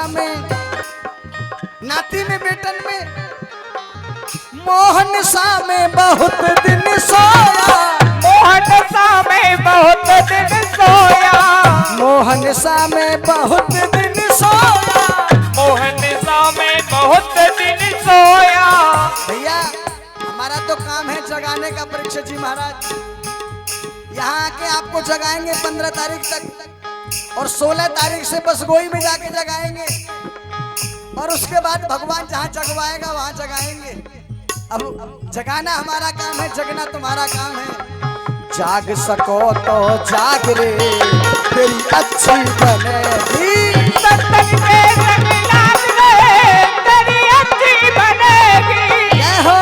सा में, नाती में बेटन में, मोहन सा में बहुत दिन सोया, मोहन सा में बहुत दिन सोया, मोहन सा में बहुत दिन सोया, मोहन सा में बहुत दिन सोया। भैया हमारा तो काम है जगाने का परीक्षित जी महाराज। यहाँ आके आपको जगाएंगे 15 तारीख तक और 16 तारीख से बस गोई में जाके जगाएंगे और उसके बाद भगवान जहाँ जगवाएगा वहाँ जगाएंगे। अब जगाना हमारा काम है, जगना तुम्हारा काम है। जाग सको तो जाग रे, तेरी अच्छी बनेगी, सत्संग में जगना रे, तेरी अच्छी बनेगी। जय हो।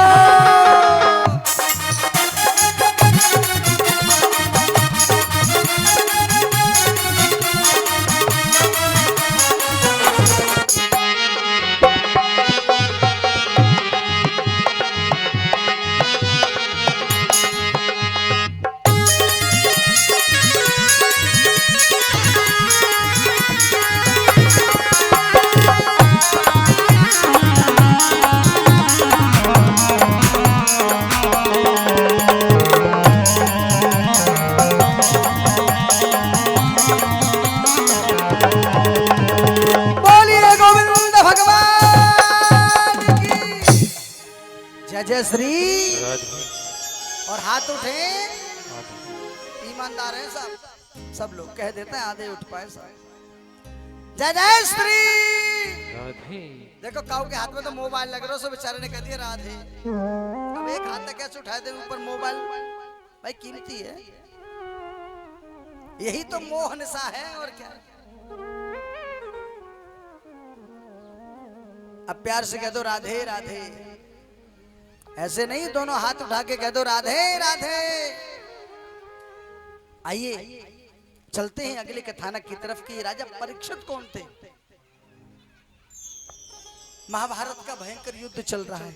जय श्री। और हाथ उठे, ईमानदार हैं सब, सब लोग कह देते हैं, आधे उठ पाए सब। जय जय श्री। देखो काऊ के हाथ में तो मोबाइल लग रहा है, सो बेचारे ने कह दिया राधे। अब एक हाथ तक कैसे उठाए दे ऊपर मोबाइल, भाई कीमती है, यही तो मोह निशा है और क्या। अब प्यार से कह दो राधे राधे, ऐसे नहीं, दोनों हाथ उठा के कह दो राधे राधे। आइए चलते हैं अगले कथानक की तरफ कि राजा परीक्षित कौन थे। महाभारत का भयंकर युद्ध चल रहा है,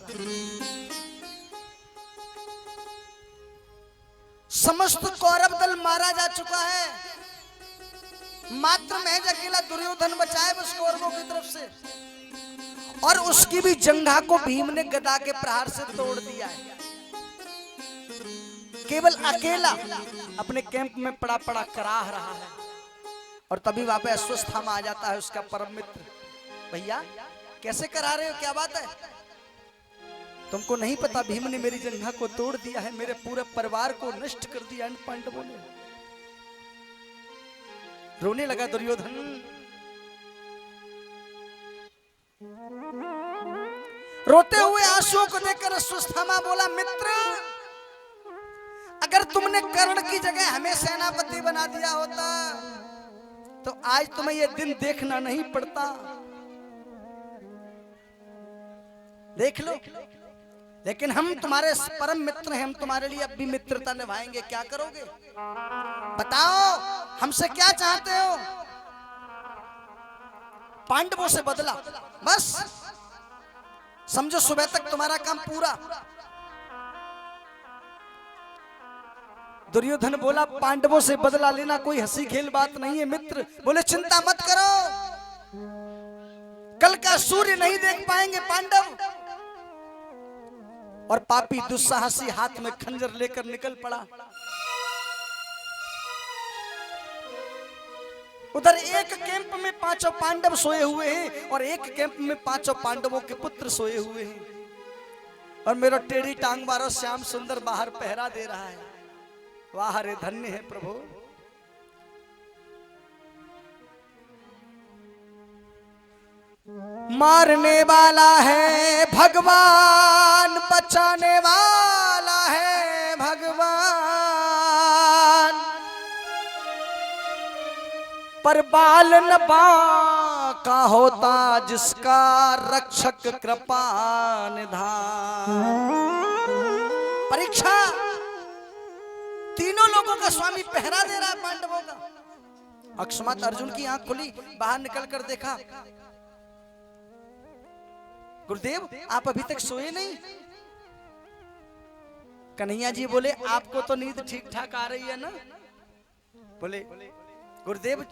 समस्त कौरव दल मारा जा चुका है, मात्र महज अकेला दुर्योधन बचा है बस कौरवों की तरफ से, और उसकी भी जंघा को भीम ने गदा के प्रहार से तोड़ दिया है। केवल अकेला अपने कैंप में पड़ा पड़ा कराह रहा है, और तभी वहां पे अश्वस्थामा आ जाता है उसका परम मित्र। भैया कैसे करा रहे हो, क्या बात है, तुमको नहीं पता भीम ने मेरी जंघा को तोड़ दिया है, मेरे पूरे परिवार को नष्ट कर दिया इन पांडवों ने। रोने लगा दुर्योधन, रोते हुए आंसुओं को देखकर अश्वस्थामा बोला, मित्र अगर तुमने कर्ण की जगह हमें सेनापति बना दिया होता तो आज तुम्हें यह दिन देखना नहीं पड़ता। देख लो, लेकिन हम तुम्हारे परम मित्र हैं, हम तुम्हारे लिए अब भी मित्रता निभाएंगे, क्या करोगे बताओ, हमसे क्या चाहते हो। पांडवों से बदला, बस समझो सुबह तक तुम्हारा काम पूरा। दुर्योधन बोला, पांडवों से बदला लेना कोई हंसी खेल बात नहीं है मित्र। बोले चिंता मत करो, कल का सूर्य नहीं देख पाएंगे पांडव। और पापी दुस्साहसी हाथ में खंजर लेकर निकल पड़ा। उधर एक कैंप में 5 पांडव सोए हुए हैं और एक कैंप में 5 पांडवों के पुत्र सोए हुए हैं, और मेरा टेढ़ी टांग मारो श्याम सुंदर बाहर पहरा दे रहा है। वाह रे धन्य है प्रभु। मारने वाला है भगवान, बचाने वाला है भगवान, पर बाल न बांका होता जिसका रक्षक कृपा निधान। परीक्षा, तीनों लोगों का स्वामी पहरा दे रहा है पांडवों का। अकस्मात अर्जुन की आंख खुली, बाहर निकलकर देखा, गुरुदेव आप अभी तक सोए नहीं। कन्हैया जी बोले, आपको तो नींद ठीक ठाक आ रही है ना। बोले, गुरुदेव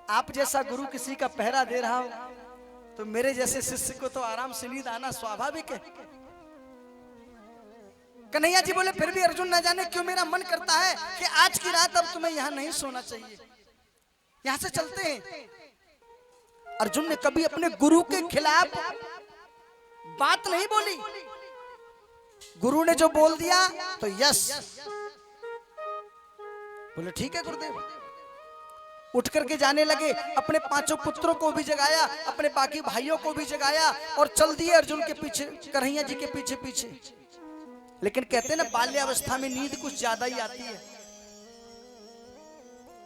आप जैसा गुरु किसी का पहरा दे रहा हो तो मेरे जैसे शिष्य को तो आराम से नींद आना स्वाभाविक है। कन्हैया जी बोले फिर भी अर्जुन न जाने क्यों मेरा मन करता है कि आज की रात अब तुम्हें यहां नहीं सोना चाहिए, यहां से चलते हैं। अर्जुन ने कभी अपने गुरु के खिलाफ बात नहीं बोली। गुरु ने जो बोल दिया तो यस, बोले ठीक है गुरुदेव। उठ करके जाने लगे, अपने पांचों पुत्रों को भी जगाया, अपने बाकी भाइयों को भी जगाया और चल दिए अर्जुन के पीछे, कन्हैया जी के पीछे पीछे। लेकिन कहते हैं ना बाल्यावस्था में नींद कुछ ज्यादा ही आती है।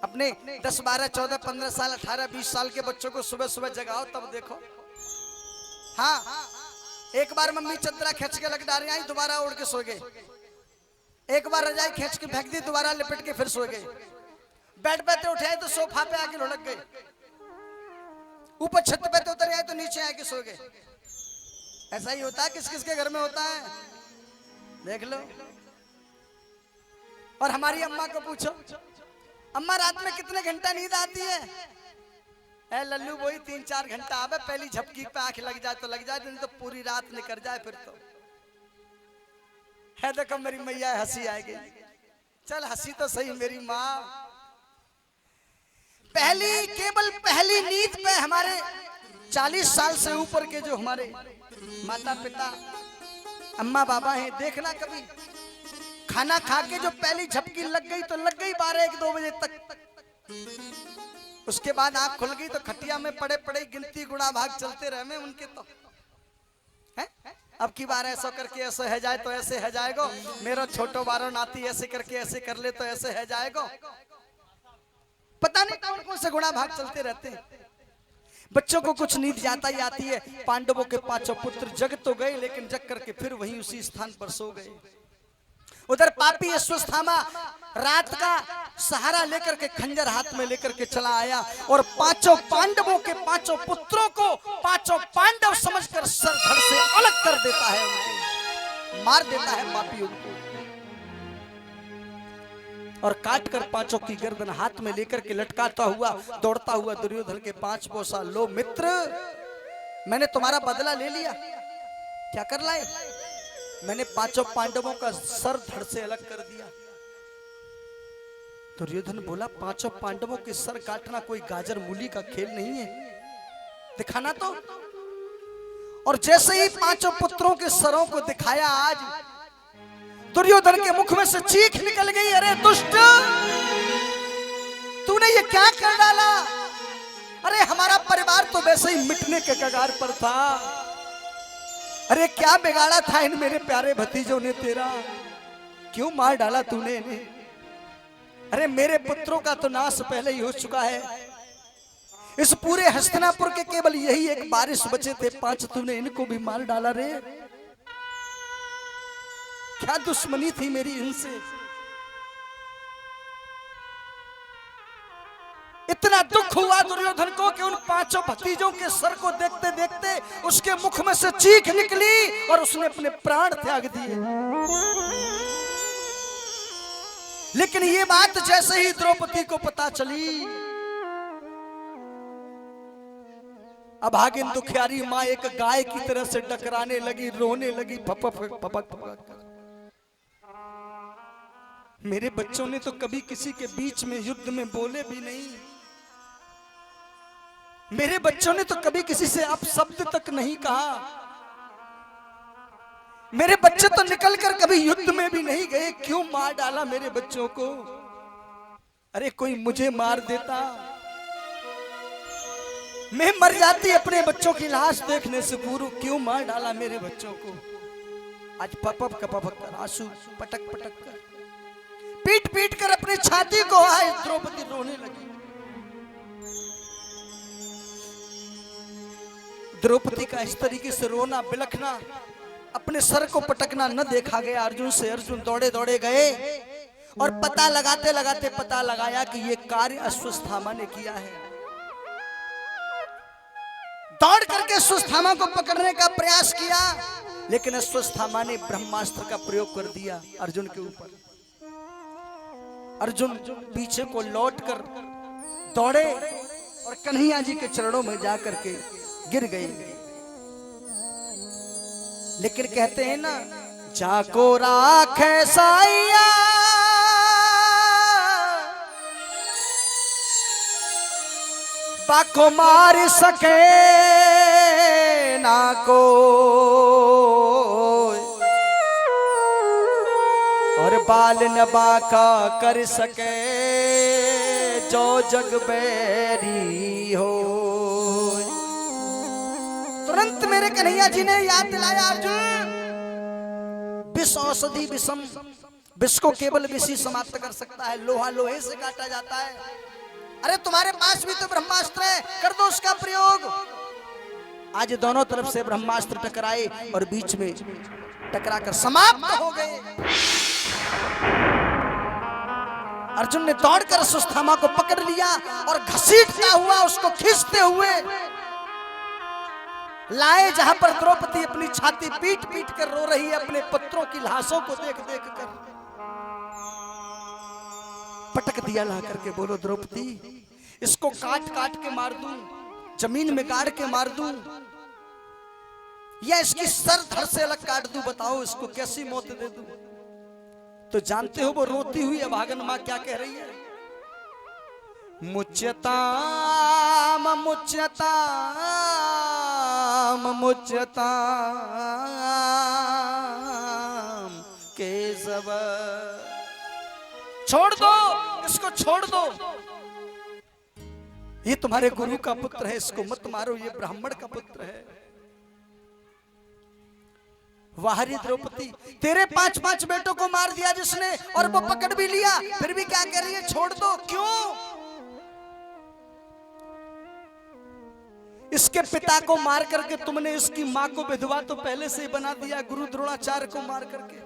अपने 10, 12, 14, 15 साल, 18, 20 साल के बच्चों को सुबह सुबह जगाओ तब देखो। हाँ, एक बार मम्मी चदरा खींच के लग डाली आई, दोबारा उड़ के सो गए। एक बार रजाई खींच के फेंक दी, दोबारा लिपट के फिर सो गए। बेड पे तो उठाए तो सोफा पे आके लुढ़क गए, ऊपर छत पे तो उतर आए तो नीचे आके सो गए। ऐसा ही होता है, किस किस के घर में होता है, देख लो। और हमारी अम्मा को पूछो, अम्मा रात में कितने घंटा नींद आती है? ए लल्लू वही 3-4 घंटा आवे, पहली झपकी पे आंख लग जाए तो लग जाए, नहीं तो पूरी रात निकल जाए फिर तो है। देखो मेरी मैया हंसी आएगी, चल हंसी तो सही मेरी माँ। केवल पहली नींद पे हमारे 40 साल से ऊपर के जो हमारे माता पिता अम्मा बाबा हैं, देखना कभी खाना खा के जो पहली झपकी लग गई तो लग गई 12-1-2 बजे तक। उसके बाद आंख खुल गई तो खटिया में पड़े पड़े गिनती गुणा भाग चलते रहे में उनके तो है? अब की बार ऐसा करके ऐसे है जाए तो ऐसे है जाएगा, मेरा छोटो बारो नाती ऐसे करके ऐसे कर ले तो ऐसे है जाएगा। पता नहीं कौन कौन से गुणा भाग चलते रहते हैं। बच्चों को कुछ नींद जाता ही आती है। पांडवों के 5 पुत्र जग तो गए, लेकिन जग करके फिर वहीं उसी स्थान पर सो गए। उधर पापी अश्वत्थामा रात का सहारा लेकर के खंजर हाथ में लेकर के चला आया और 5 पांडवों के 5 पुत्रों को 5 पांडव समझकर सर धड़ से अलग कर देता है, उनके मार देता है पापी उनको और काट कर 5 की गर्दन हाथ में लेकर के लटकाता हुआ दौड़ता हुआ दुर्योधन के 5 बोसा, लो मित्र मैंने तुम्हारा बदला ले लिया। क्या कर लाए? मैंने 5 पांडवों का सर धड़ से अलग कर दिया। दुर्योधन बोला 5 पांडवों के सर काटना कोई गाजर मूली का खेल नहीं है, दिखाना तो। और जैसे ही 5 पुत्रों के सरों को दिखाया, आज दुर्योधन के मुख में से चीख निकल गई, अरे दुष्ट तूने ये क्या कर डाला? अरे हमारा परिवार तो वैसे ही मिटने के कगार पर था। अरे क्या बिगाड़ा था इन मेरे प्यारे भतीजों ने तेरा, क्यों मार डाला तूने इन्हें? अरे मेरे पुत्रों का तो नाश पहले ही हो चुका है। इस पूरे हस्तिनापुर के केवल यही एक बारिश बचे थे, 5 तूने इनको भी मार डाला रे। क्या दुश्मनी थी मेरी इनसे? इतना दुख हुआ दुर्योधन को कि उन 5 भतीजों के सर को देखते देखते उसके मुख में से चीख निकली और उसने अपने प्राण त्याग दिए। लेकिन ये बात जैसे ही द्रौपदी को पता चली, अभागिन दुखियारी माँ एक गाय की तरह से डकराने लगी, रोने लगी, फपक फपक फपक। मेरे बच्चों ने तो कभी किसी के बीच में युद्ध में बोले भी नहीं, मेरे बच्चों ने तो कभी किसी से अपशब्द तक नहीं कहा, मेरे बच्चे तो निकल कर कभी युद्ध में भी नहीं गए, क्यों मार डाला मेरे बच्चों को? अरे कोई मुझे मार देता, मैं मर जाती अपने बच्चों की लाश देखने से पूर्व, क्यों मार डाला मेरे बच्चों को? आज पपप कपप कर आंसू पटक पटक कर पीट पीट कर अपनी छाती को आज द्रौपदी रोने लगी। द्रौपदी का इस तरीके से रोना बिलखना, अपने सर को पटकना न देखा गया अर्जुन से। अर्जुन दौड़े दौड़े गए और पता लगाते लगाते पता लगाया कि ये कार्य अश्वत्थामा ने किया है। दौड़ करके अश्वत्थामा को पकड़ने का प्रयास किया, लेकिन अश्वत्थामा ने ब्रह्मास्त्र का प्रयोग कर दिया अर्जुन के ऊपर। अर्जुन पीछे को लौटकर दौड़े और कन्हैया जी के चरणों में जाकर के गिर गई। लेकिन कहते हैं ना, जाको राखे साइया बाको मार सके ना को, और बाल न बाका कर सके जो जग बैरी हो। तुरंत मेरे कन्हैया जी ने याद दिलाया, अर्जुन विष औषधि विषम, विष को केवल विष ही समाप्त कर सकता है, लोहा लोहे से काटा जाता है। अरे तुम्हारे पास भी तो ब्रह्मास्त्र है, कर दो उसका प्रयोग। आज दोनों तरफ से ब्रह्मास्त्र टकराए और बीच में टकराकर समाप्त हो गए। अर्जुन ने दौड़कर सुस्थामा को पकड़ लिया और घसीटता हुआ उसको खींचते हुए लाए जहां पर द्रौपदी अपनी छाती पीट पीट कर रो रही है, अपने पुत्रों की लाशों को देख देख कर। पटक दिया ला करके, बोलो द्रौपदी इसको काट काट के मार दूं, जमीन में गाड़ के मार दूं, या इसकी सर धड़ से अलग काट दूं, बताओ इसको कैसी मौत दे दूं। तो जानते हो वो रोती हुई अभागन मां क्या कह रही है? मुच्यताम मुच्यताम मुच्यताम केशव, छोड़ दो इसको, छोड़ दो, ये तुम्हारे गुरु का पुत्र है, इसको मत मारो, ये ब्राह्मण का पुत्र है। वाहरी द्रौपदी, तेरे 5-5 बेटों को मार दिया जिसने, और वो पकड़ भी लिया, फिर भी क्या कह रही है? छोड़ दो। क्यों? इसके पिता को मार करके तुमने इसकी मां को विधवा तो पहले से ही बना दिया, गुरु द्रोणाचार्य को मार करके,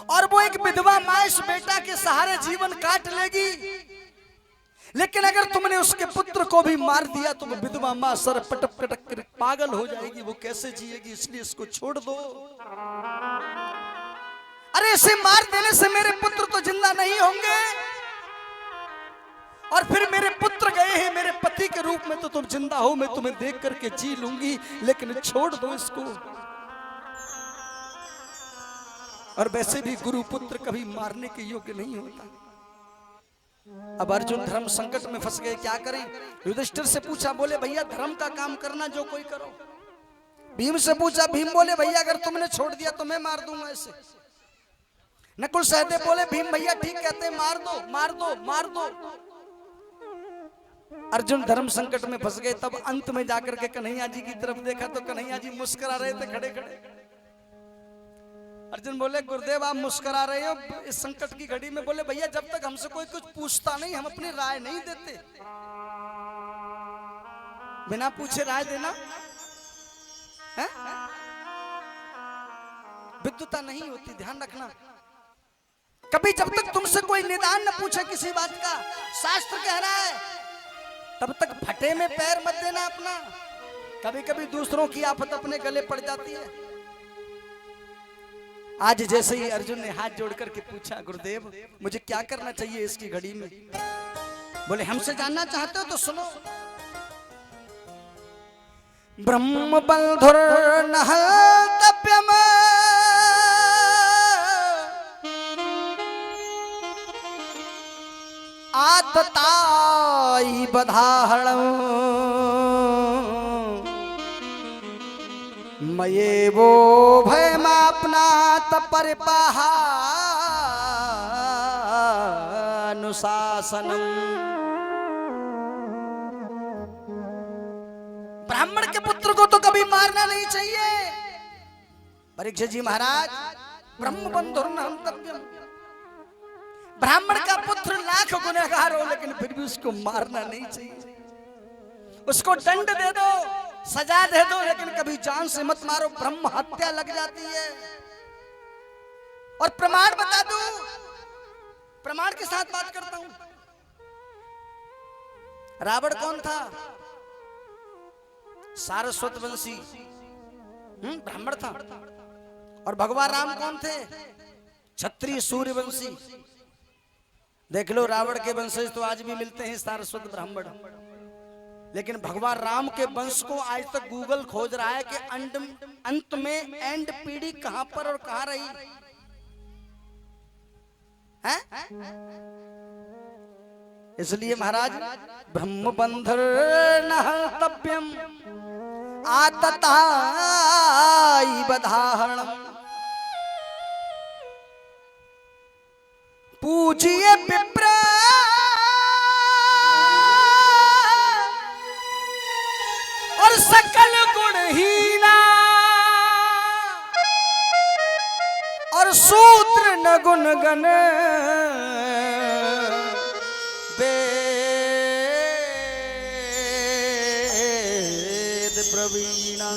और वो एक विधवा मां इस बेटा के सहारे जीवन काट लेगी। लेकिन अगर तुमने उसके पुत्र को भी मार दिया तो वो विधवा मां सर पटक पटक कर पागल हो जाएगी, वो कैसे जिएगी, इसलिए इसको छोड़ दो। अरे इसे मार देने से मेरे पुत्र तो जिंदा नहीं होंगे, और फिर मेरे पुत्र गए हैं मेरे पति के रूप में, तो तुम जिंदा हो, मैं तुम्हें देख करके जी लूंगी, लेकिन छोड़ दो इसको। और वैसे भी गुरु पुत्र कभी मारने के योग्य नहीं होता। अब अर्जुन धर्म संकट में फंस गए, क्या करें? युधिष्ठिर से पूछा, बोले भैया धर्म का काम करना जो कोई करो। भीम से पूछा, भीम बोले भैया अगर तुमने छोड़ दिया तो मैं मार दूंगा इसे। नकुल सहदेव बोले भीम भैया ठीक कहते, मार दो मार दो मार दो। अर्जुन धर्म संकट में फंस गए। तब अंत में जाकर के कन्हैया जी की तरफ देखा तो कन्हैया जी मुस्कुरा रहे थे खड़े खड़े। अर्जुन बोले गुरुदेव आप मुस्कुरा रहे हो इस संकट की घड़ी में? बोले भैया जब तक हमसे कोई कुछ पूछता नहीं हम अपनी राय नहीं देते। बिना पूछे राय देना है? विद्वता नहीं होती, ध्यान रखना। कभी जब तक तुमसे कोई निदान न पूछे किसी बात का, शास्त्र कह रहा है तब तक फटे में पैर मत देना अपना। कभी कभी दूसरों की आफत अपने गले पड़ जाती है। आज जैसे ही अर्जुन ने हाथ जोड़ करके पूछा गुरुदेव मुझे क्या करना चाहिए इसकी घड़ी में? बोले हमसे जानना चाहते हो तो सुनो। ब्रह्म बंधुर नहल तप्यम आतताई बधाहणं मये वो भयमापनात परिपाहानुशासनम्। ब्राह्मण के पुत्र को तो कभी मारना नहीं चाहिए। परीक्षित जी महाराज ब्रह्म बंधुर न हंतव्यम, ब्राह्मण का पुत्र लाख गुनहगार हो लेकिन फिर भी उसको मारना नहीं चाहिए। उसको दंड दे दो, सजा दे दो, लेकिन कभी जान से मत मारो, ब्रह्म हत्या लग जाती है। और प्रमाण बता दूं, प्रमाण के साथ बात करता हूं। रावण कौन था? सारस्वत वंशी ब्राह्मण था। और भगवान राम कौन थे? क्षत्रिय सूर्यवंशी। देख लो रावण के वंशज तो आज भी मिलते हैं सारस्वत ब्राह्मण, लेकिन भगवान राम के वंश को आज तक गूगल खोज रहा है कि अंत में एंड पीढ़ी कहां पर और कहां रही है। इसलिए महाराज ब्रह्म बंधर नहतव्यम आतताई बधारणम पूजिए विप्र और सकल गुणहीना और सूत्र न गुण गण वेद प्रवीणा।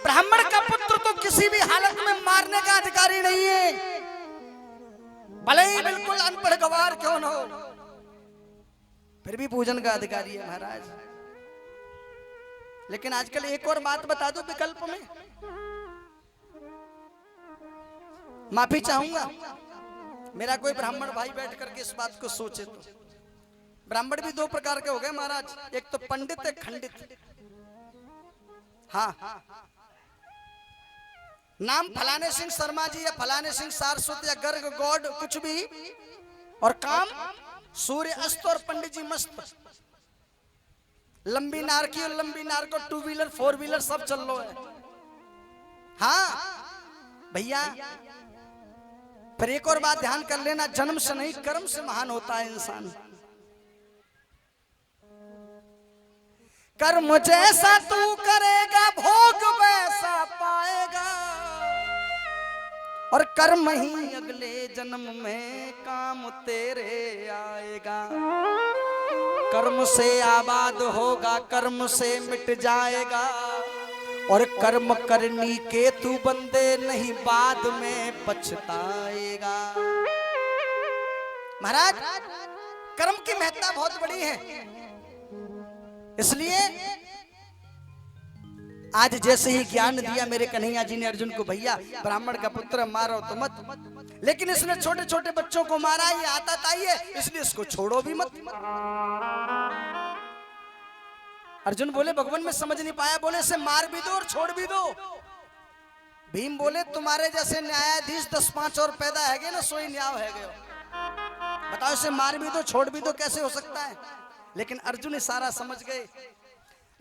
ब्राह्मण का पुत्र तो किसी भी हालत में मारने का अधिकारी नहीं है, भले ही बिल्कुल अनपढ़ गवार क्यों न हो, फिर भी पूजन का अधिकारी है महाराज। लेकिन आजकल एक और बात बता दो विकल्प में, माफी चाहूंगा मेरा कोई ब्राह्मण भाई बैठ करके इस बात को सोचे तो। ब्राह्मण भी दो प्रकार के हो गए महाराज, एक तो पंडित एक खंडित। हाँ, नाम फलाने सिंह शर्मा जी या फलाने सिंह सारस्वत या गर्ग गॉड कुछ भी, और काम सूर्य अस्त और पंडित जी मस्त। लंबी नार की और लंबी नार को 2 व्हीलर 4 व्हीलर सब चल लो है। हाँ भैया, पर एक और बात ध्यान कर लेना, जन्म से नहीं कर्म से महान होता है इंसान। कर्म जैसा तू करेगा भोग वैसा पाएगा, और कर्म ही अगले जन्म में काम तेरे आएगा। कर्म से आबाद होगा, कर्म से मिट जाएगा, और कर्म करनी के तू बंदे नहीं बाद में पछताएगा। महाराज कर्म की महत्ता बहुत बड़ी है, इसलिए आज जैसे ही ज्ञान दिया मेरे कन्हैया जी ने अर्जुन को, भैया ब्राह्मण का पुत्र मारो तो मत, लेकिन इसने छोटे छोटे बच्चों को मारा, ये आता है इसलिए इसको छोड़ो भी मत। अर्जुन बोले भगवान मैं समझ नहीं पाया, बोले इसे मार भी दो और छोड़ भी दो। भीम बोले तुम्हारे जैसे न्यायाधीश 10-5 और पैदा है गए ना, सोई न्याय है गए, बताओ इसे मार भी दो छोड़ भी दो कैसे हो सकता है। लेकिन अर्जुन इशारा समझ गए,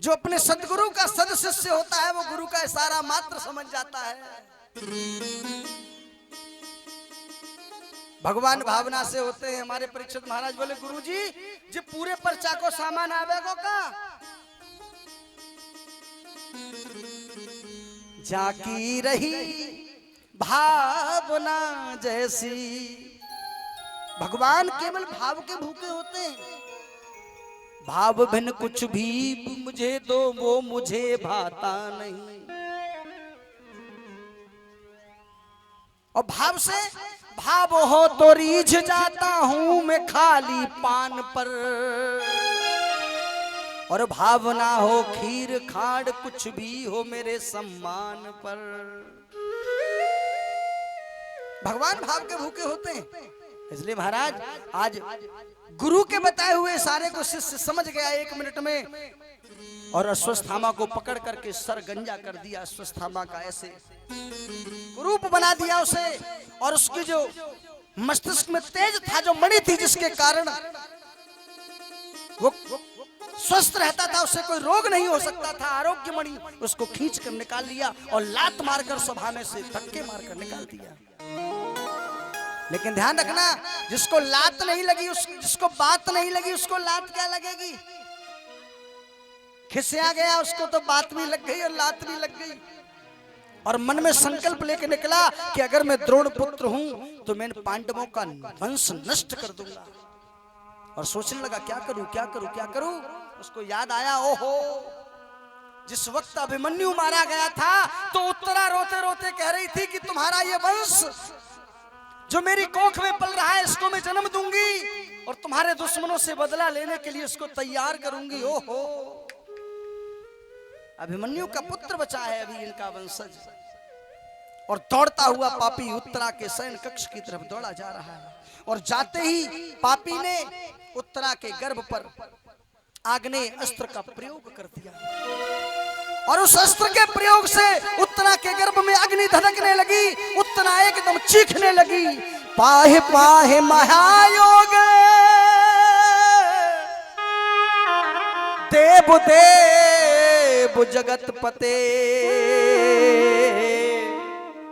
जो अपने सदगुरु का सद शिष्य होता है वो गुरु का इशारा मात्र समझ जाता है। भगवान भावना से होते हैं। हमारे परीक्षित महाराज बोले गुरुजी जी पूरे पर्चा को सामान आवेगो का, जाकी रही भावना जैसी। भगवान केवल भाव के भूखे होते हैं, भाव बिन कुछ भी मुझे दो वो मुझे भाता नहीं। और भाव से भाव हो तो रीझ जाता हूं मैं खाली पान पर, और भावना हो खीर खाड़ कुछ भी हो मेरे सम्मान पर। भगवान भाव के भूखे होते हैं, इसलिए महाराज आज गुरु के बताए हुए इशारे को शिष्य समझ गया 1 मिनट में, और अश्वत्थामा को पकड़ करके सर गंजा कर दिया। अश्वत्थामा का ऐसे रूप बना दिया उसे, और उसकी जो मस्तिष्क में तेज था, जो मणि थी जिसके कारण वो स्वस्थ रहता था, उससे कोई रोग नहीं हो सकता था, आरोग्य मणि, उसको खींच कर निकाल लिया और लात मारकर सभाने से धक्के मारकर निकाल दिया। लेकिन ध्यान रखना, जिसको लात नहीं लगी जिसको बात नहीं लगी उसको लात क्या लगेगी। खिसिया गया उसको तो बात भी लग गई और लात भी लग गई, और मन में संकल्प लेके निकला कि अगर मैं द्रोण पुत्र हूं तो मैं पांडवों का वंश नष्ट कर दूंगा। और सोचने लगा क्या करूं क्या करूं क्या करूं। उसको याद आया, ओहो जिस वक्त अभिमन्यु मारा गया था तो उत्तरा रोते रोते कह रही थी कि तुम्हारा ये वंश जो मेरी कोख में पल रहा है इसको मैं जन्म दूंगी, और तुम्हारे दुश्मनों से बदला लेने के लिए इसको तैयार करूंगी। ओहो अभिमन्यु का पुत्र बचा है अभी इनका वंशज, और दौड़ता हुआ पापी उत्तरा के शयन कक्ष की तरफ दौड़ा जा रहा है। और जाते ही पापी ने उत्तरा के गर्भ पर आग्नेय अस्त्र का प्रयोग कर दिया और उस अस्त्र के प्रयोग से उत्तरा के गर्भ में अग्नि धधकने लगी। उत्तरा एकदम चीखने लगी, पाहे पाहे महायोग देव देव जगत पते।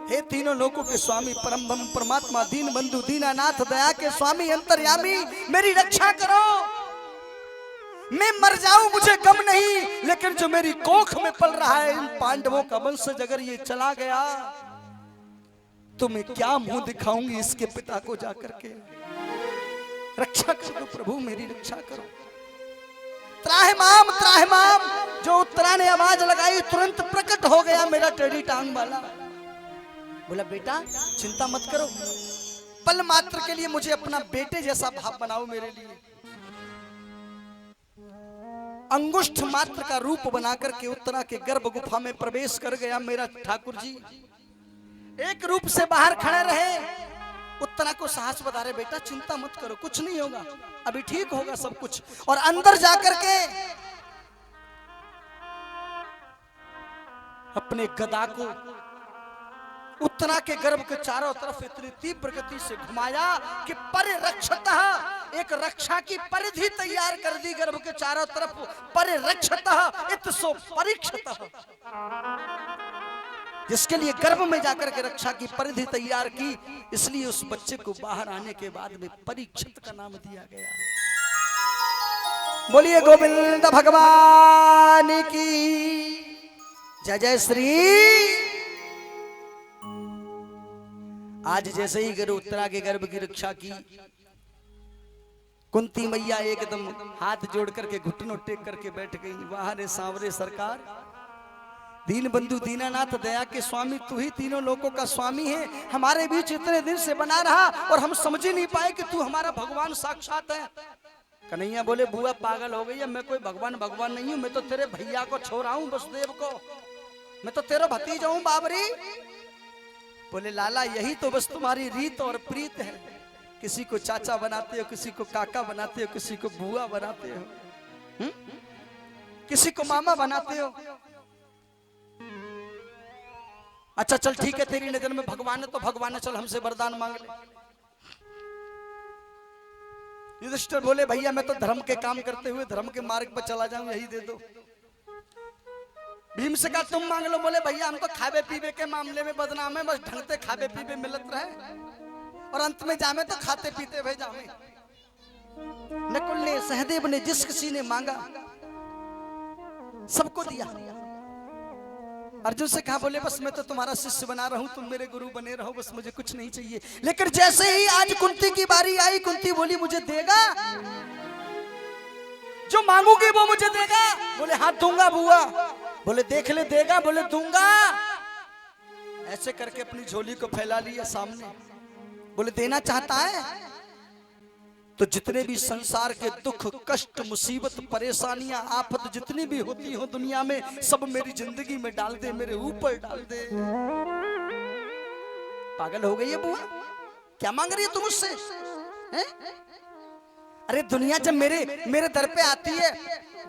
हे तीनों लोकों के स्वामी परम ब्रह्म परमात्मा दीन बंधु दीनानाथ दया के स्वामी अंतर्यामी, मेरी रक्षा करो। मैं मर जाऊं मुझे गम नहीं, लेकिन जो मेरी कोख में पल रहा है इन पांडवों का वंशज अगर ये चला गया तो मैं क्या मुंह दिखाऊंगी इसके पिता को जाकर के। रक्षा करो प्रभु, मेरी रक्षा करो। त्राहिमाम त्राहिमाम, जो उत्तरा ने आवाज लगाई तुरंत प्रकट हो गया मेरा टेढ़ी टांग वाला। बोला बेटा चिंता मत करो, पल मात्र के लिए मुझे अपना बेटे जैसा भाव बनाओ मेरे लिए। अंगुष्ठ मात्र का रूप बनाकर के उत्तरा के गर्भ गुफा में प्रवेश कर गया मेरा ठाकुर जी। एक रूप से बाहर खड़े रहे, उत्तरा को साहस बता रहे, बेटा चिंता मत करो, कुछ नहीं होगा, अभी ठीक होगा सब कुछ। और अंदर जाकर के अपने गदा को उत्तरा के गर्भ के चारों तरफ इतनी तीव्र गति से घुमाया कि परिरक्षतः, एक रक्षा की परिधि तैयार कर दी गर्भ के चारों तरफ। परिरक्षतः इत्सो परीक्षतः, जिसके लिए गर्भ में जाकर के रक्षा की परिधि तैयार की, इसलिए उस बच्चे को बाहर आने के बाद में परीक्षित का नाम दिया गया। बोलिए गोविंद भगवान की जय जय श्री। आज जैसे ही गुरु उत्तरा के गर्भ की रक्षा की, कुंती मैया एकदम हाथ जोड़ करके घुटनों टेक करके बैठ गई। वाह रे सांवरे सरकार, दीन बंधु दीनानाथ दया के स्वामी, तू ही तीनों लोकों का स्वामी है। हमारे बीच इतने दिन से बना रहा और हम समझ ही नहीं पाए कि तू हमारा भगवान साक्षात है। कन्हैया बोले बुआ पागल हो गई है, मैं कोई भगवान भगवान नहीं हूं, मैं तो तेरे भैया को छोरा हूं वसुदेव को, मैं तो तेरा भतीजा हूं बाबरी। बोले लाला यही तो बस तुम्हारी रीत और प्रीत है, किसी को चाचा बनाते हो, किसी को काका बनाते हो, किसी को बुआ बनाते हो, किसी को मामा बनाते हो। अच्छा चल ठीक है, तेरी नजर में भगवान है तो भगवान है, चल हमसे वरदान मांग ले। युधिष्ठिर बोले भैया मैं तो धर्म के काम करते हुए धर्म के मार्ग पर चला जाऊं, यही दे दो। भीम से कहा तुम मांग लो। बोले भैया हम तो खावे पीवे के मामले में बदनाम है, बस ढंग से खावे पीवे मिलत रहे और अंत में जामे तो खाते पीते भई जामे। नकुल ने, सहदेव ने, जिस किसी ने मांगा सबको दिया। अर्जुन से कहा बोले बस मैं तो तुम्हारा शिष्य बना रहा हूं, तुम मेरे गुरु बने रहो, बस मुझे कुछ नहीं चाहिए। लेकिन जैसे ही आज कुंती की बारी आई, कुंती बोली मुझे देगा, जो मांगूगी वो मुझे देगा। बोले हाँ दूंगा बुआ। बोले देख ले देगा। बोले दूंगा। ऐसे करके अपनी झोली को फैला लिया सामने। बोले देना चाहता है तो जितने भी संसार के दुख कष्ट मुसीबत परेशानियां आफत जितनी भी होती हो दुनिया में, सब मेरी जिंदगी में डाल दे, मेरे ऊपर डाल दे। पागल हो गई है बुआ, क्या मांग रही है तुम मुझसे? अरे दुनिया जब मेरे दर पे आती है,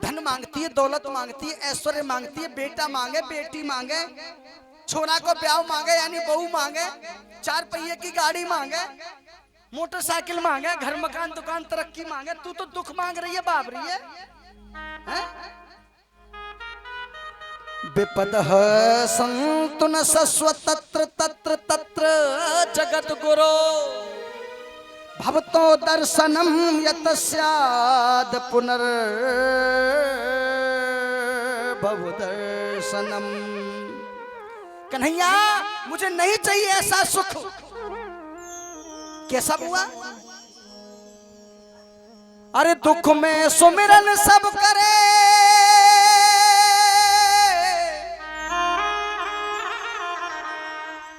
धन मांगती है, दौलत मांगती है, ऐश्वर्य मांगती है, बेटा मांगे, बेटी मांगे, छोरा को ब्याह मांगे यानी बहू मांगे, 4 पहिए की गाड़ी मांगे, मोटरसाइकिल मांगे, घर मकान दुकान तरक्की मांगे, तू तो दुख मांग रही है बाबरी है? विपदः सन्तु न सस्व तत्र तत्र तत्र जगत गुरो भवतो दर्शनम यतस्याद पुनर् भव दर्शनम। कन्हैया मुझे नहीं चाहिए ऐसा सुख। कैसा हुआ? अरे दुख में सुमिरन सब करे,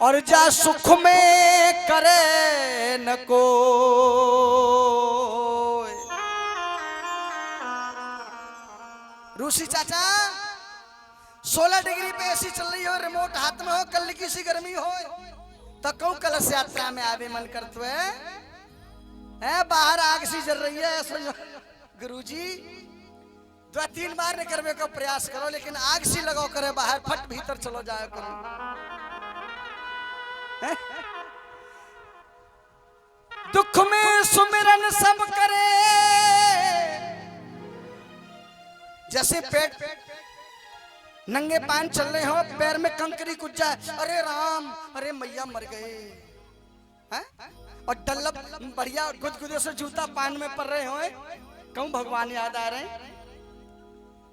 और जा सुख में करे न को। ऋषि चाचा 16 डिग्री पे एसी चल रही हो, रिमोट हाथ में हो, कल की सी गर्मी हो, तो कौन कलश यात्रा में आवे मन करते है। बाहर आग सी जल रही है, समझो गुरुजी 2-3 बार निकलने का प्रयास करो, लेकिन आग सी लगाओ करे बाहर, फट भीतर चलो जाओ करो। दुख में सुमिरन सब करे, जैसे पेट नंगे पान चल रहे हो, पैर में कंकरी कुछ जाए, अरे राम, अरे मैया मर गए हैं? और डल्लप बढ़िया गुदगुदे से जूता पान में पड़ रहे हो, कहूं भगवान याद आ रहे हैं।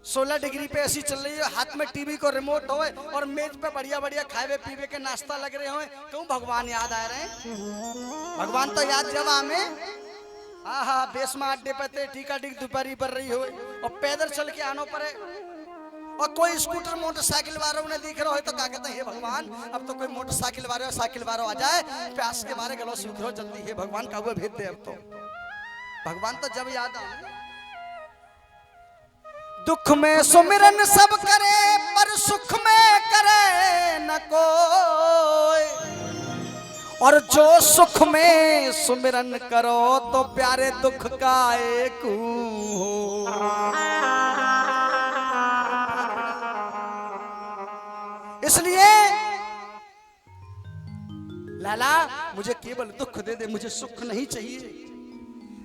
16 डिग्री पे ऐसी चल रही है, हाथ में टीवी को रिमोट हो और मेज पे बढ़िया बढ़िया खावे पीवे के नाश्ता लग रहे हो, कहूं भगवान याद आ रहे हैं। भगवान तो याद जब हमें हाँ बेसमा अड्डे पे थे, टीका टिक दोपहरी पर रही हो और पैदल चल के आनो पड़े, और कोई स्कूटर मोटरसाइकिल वालों ने दिख रहा हो तो क्या कहते हैं, हे भगवान अब तो कोई मोटरसाइकिल वाले साइकिल वालों आ जाए, प्यास के मारे गलो सूख रहो जल्दी, हे भगवान का वो भेज दे। अब तो भगवान तो जब याद आ, दुख में सुमिरन सब करे पर सुख में करे न कोई, और जो सुख में सुमिरन करो तो प्यारे दुख का एक हो। इसलिए लाला मुझे केवल दुख दे दे, मुझे सुख नहीं चाहिए।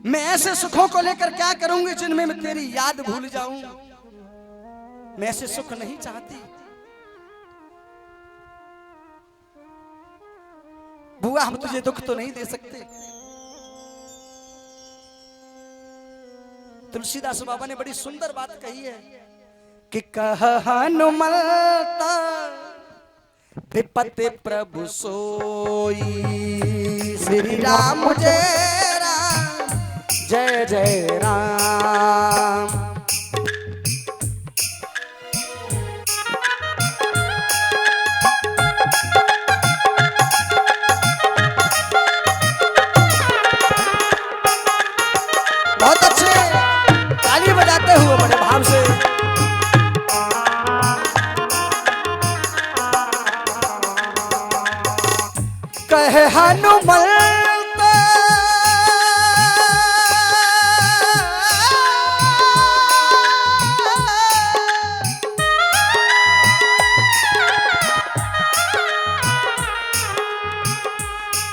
मैं ऐसे सुखों को लेकर क्या करूंगी जिनमें मैं तेरी याद भूल जाऊं। मैं ऐसे सुख नहीं चाहती। बुआ हम तुझे दुख तो नहीं दे सकते। तुलसीदास बाबा ने बड़ी सुंदर बात कही है कि कह हनुमंता विपत्ति प्रभु सोई, श्री राम जय राम जय जय राम। बहुत अच्छे ताली बजाते हुए बड़े भाव से कहे हनुमंत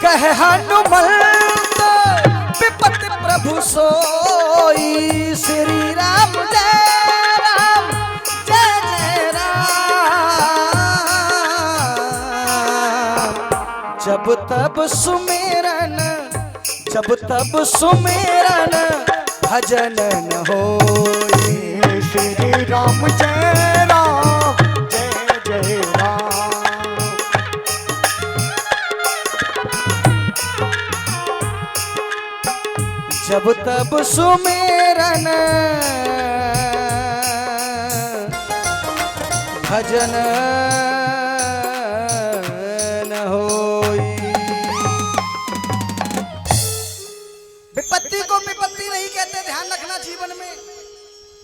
कहे हनुमंत विपत्ति प्रभु सोई, श्री राम जय राम जय जय राम। जब तब सुमेरन जब तब सुमेरन भजन न होई, श्री राम जय राम जय जय राम। जब तब सुमेरन भजन न होई। विपत्ति को विपत्ति नहीं कहते, ध्यान रखना जीवन में,